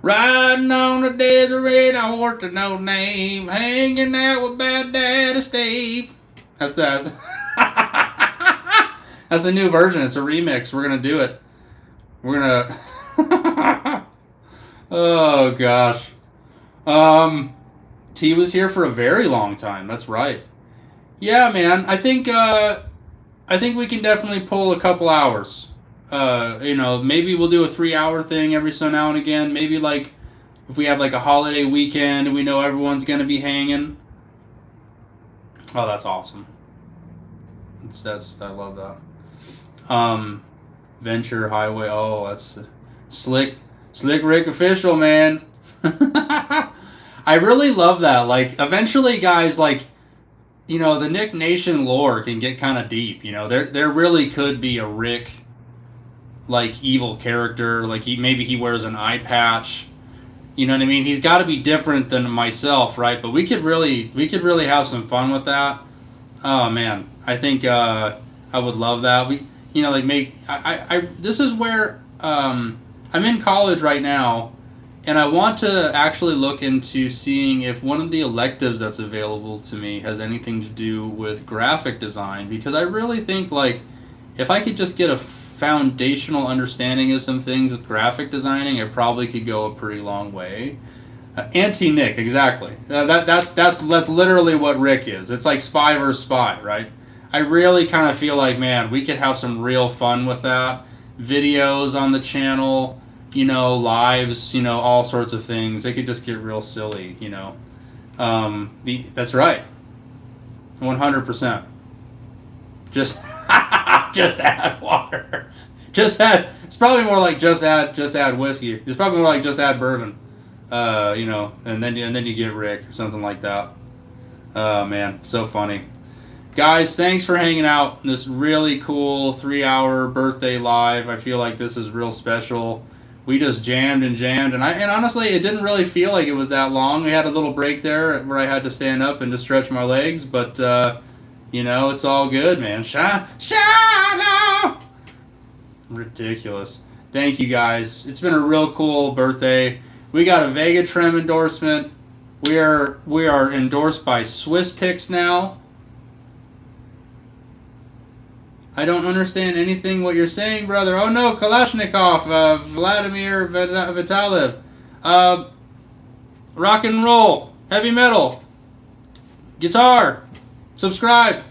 Riding on the desert red horse to no name, hanging out with Bad Daddy Steve. That's that. That's a new version. It's a remix. We're gonna do it. We're gonna. Oh gosh. T was here for a very long time. That's right. Yeah, man. I think we can definitely pull a couple hours. Maybe we'll do a 3-hour thing every so now and again. Maybe, like, if we have, like, a holiday weekend and we know everyone's going to be hanging. Oh, that's awesome. I love that. Venture Highway. Oh, that's Slick Rick official, man. I really love that. Like, eventually, guys, like, the Nick Nation lore can get kind of deep. There really could be a Rick, like, evil character. Like, maybe he wears an eye patch. You know what I mean? He's got to be different than myself, right? But we could really have some fun with that. Oh man, I think I would love that. This is where I'm in college right now, and I want to actually look into seeing if one of the electives that's available to me has anything to do with graphic design, because I really think, like, if I could just get a foundational understanding of some things with graphic designing, I probably could go a pretty long way. Anti-Nick, exactly. That's literally what Rick is. It's like spy versus spy, right? I really kind of feel like, man, we could have some real fun with that. Videos on the channel, lives, all sorts of things. It could just get real silly, That's right. 100%. Just add water. It's probably more like just add whiskey. It's probably more like just add bourbon. And then you get Rick or something like that. Oh man, so funny. Guys, thanks for hanging out in this really cool 3-hour birthday live. I feel like this is real special. We just jammed, and honestly, it didn't really feel like it was that long. We had a little break there where I had to stand up and just stretch my legs, but it's all good, man. Shine now. Ridiculous. Thank you, guys. It's been a real cool birthday. We got a Vega Trim endorsement. We are endorsed by Swiss Picks now. I don't understand anything what you're saying, brother. Oh no, Kalashnikov, Vladimir Vitalev, rock and roll, heavy metal, guitar, subscribe.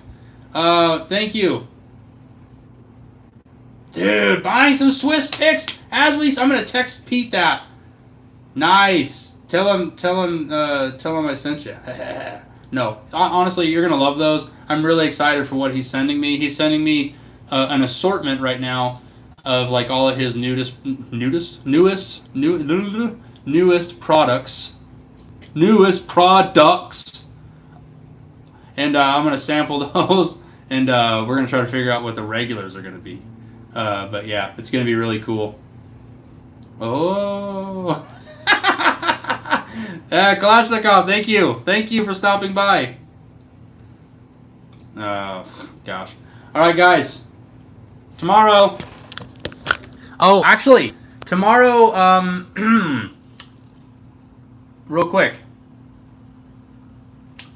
Thank you, dude. Buying some Swiss Picks as we. I'm gonna text Pete that. Nice. Tell him I sent you. No, honestly, you're gonna love those. I'm really excited for what he's sending me. He's sending me an assortment right now of like all of his newest products, and I'm gonna sample those, and we're gonna try to figure out what the regulars are gonna be. But yeah, it's gonna be really cool. Oh. Kalashnikov, thank you for stopping by. Oh gosh. All right, guys. Tomorrow. Oh, actually, tomorrow. Real quick.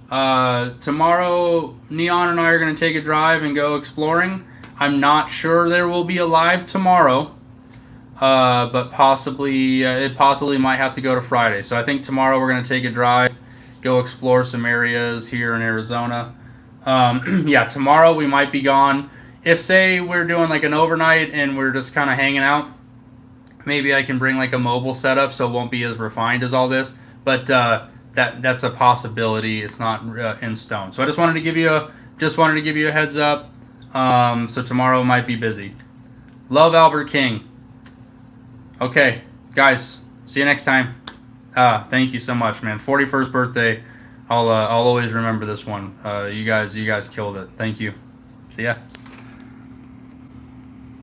Tomorrow, Neon and I are gonna take a drive and go exploring. I'm not sure there will be a live tomorrow. But possibly, it possibly might have to go to Friday. So I think tomorrow we're going to take a drive, go explore some areas here in Arizona. Yeah, tomorrow we might be gone. If, say, we're doing like an overnight and we're just kind of hanging out, maybe I can bring like a mobile setup so it won't be as refined as all this. But that's a possibility. It's not in stone. So I just wanted to give you a heads up. So tomorrow might be busy. Love, Albert King. Okay, guys, see you next time. Thank you so much, man. 41st birthday. I'll always remember this one. You guys killed it. Thank you. See ya.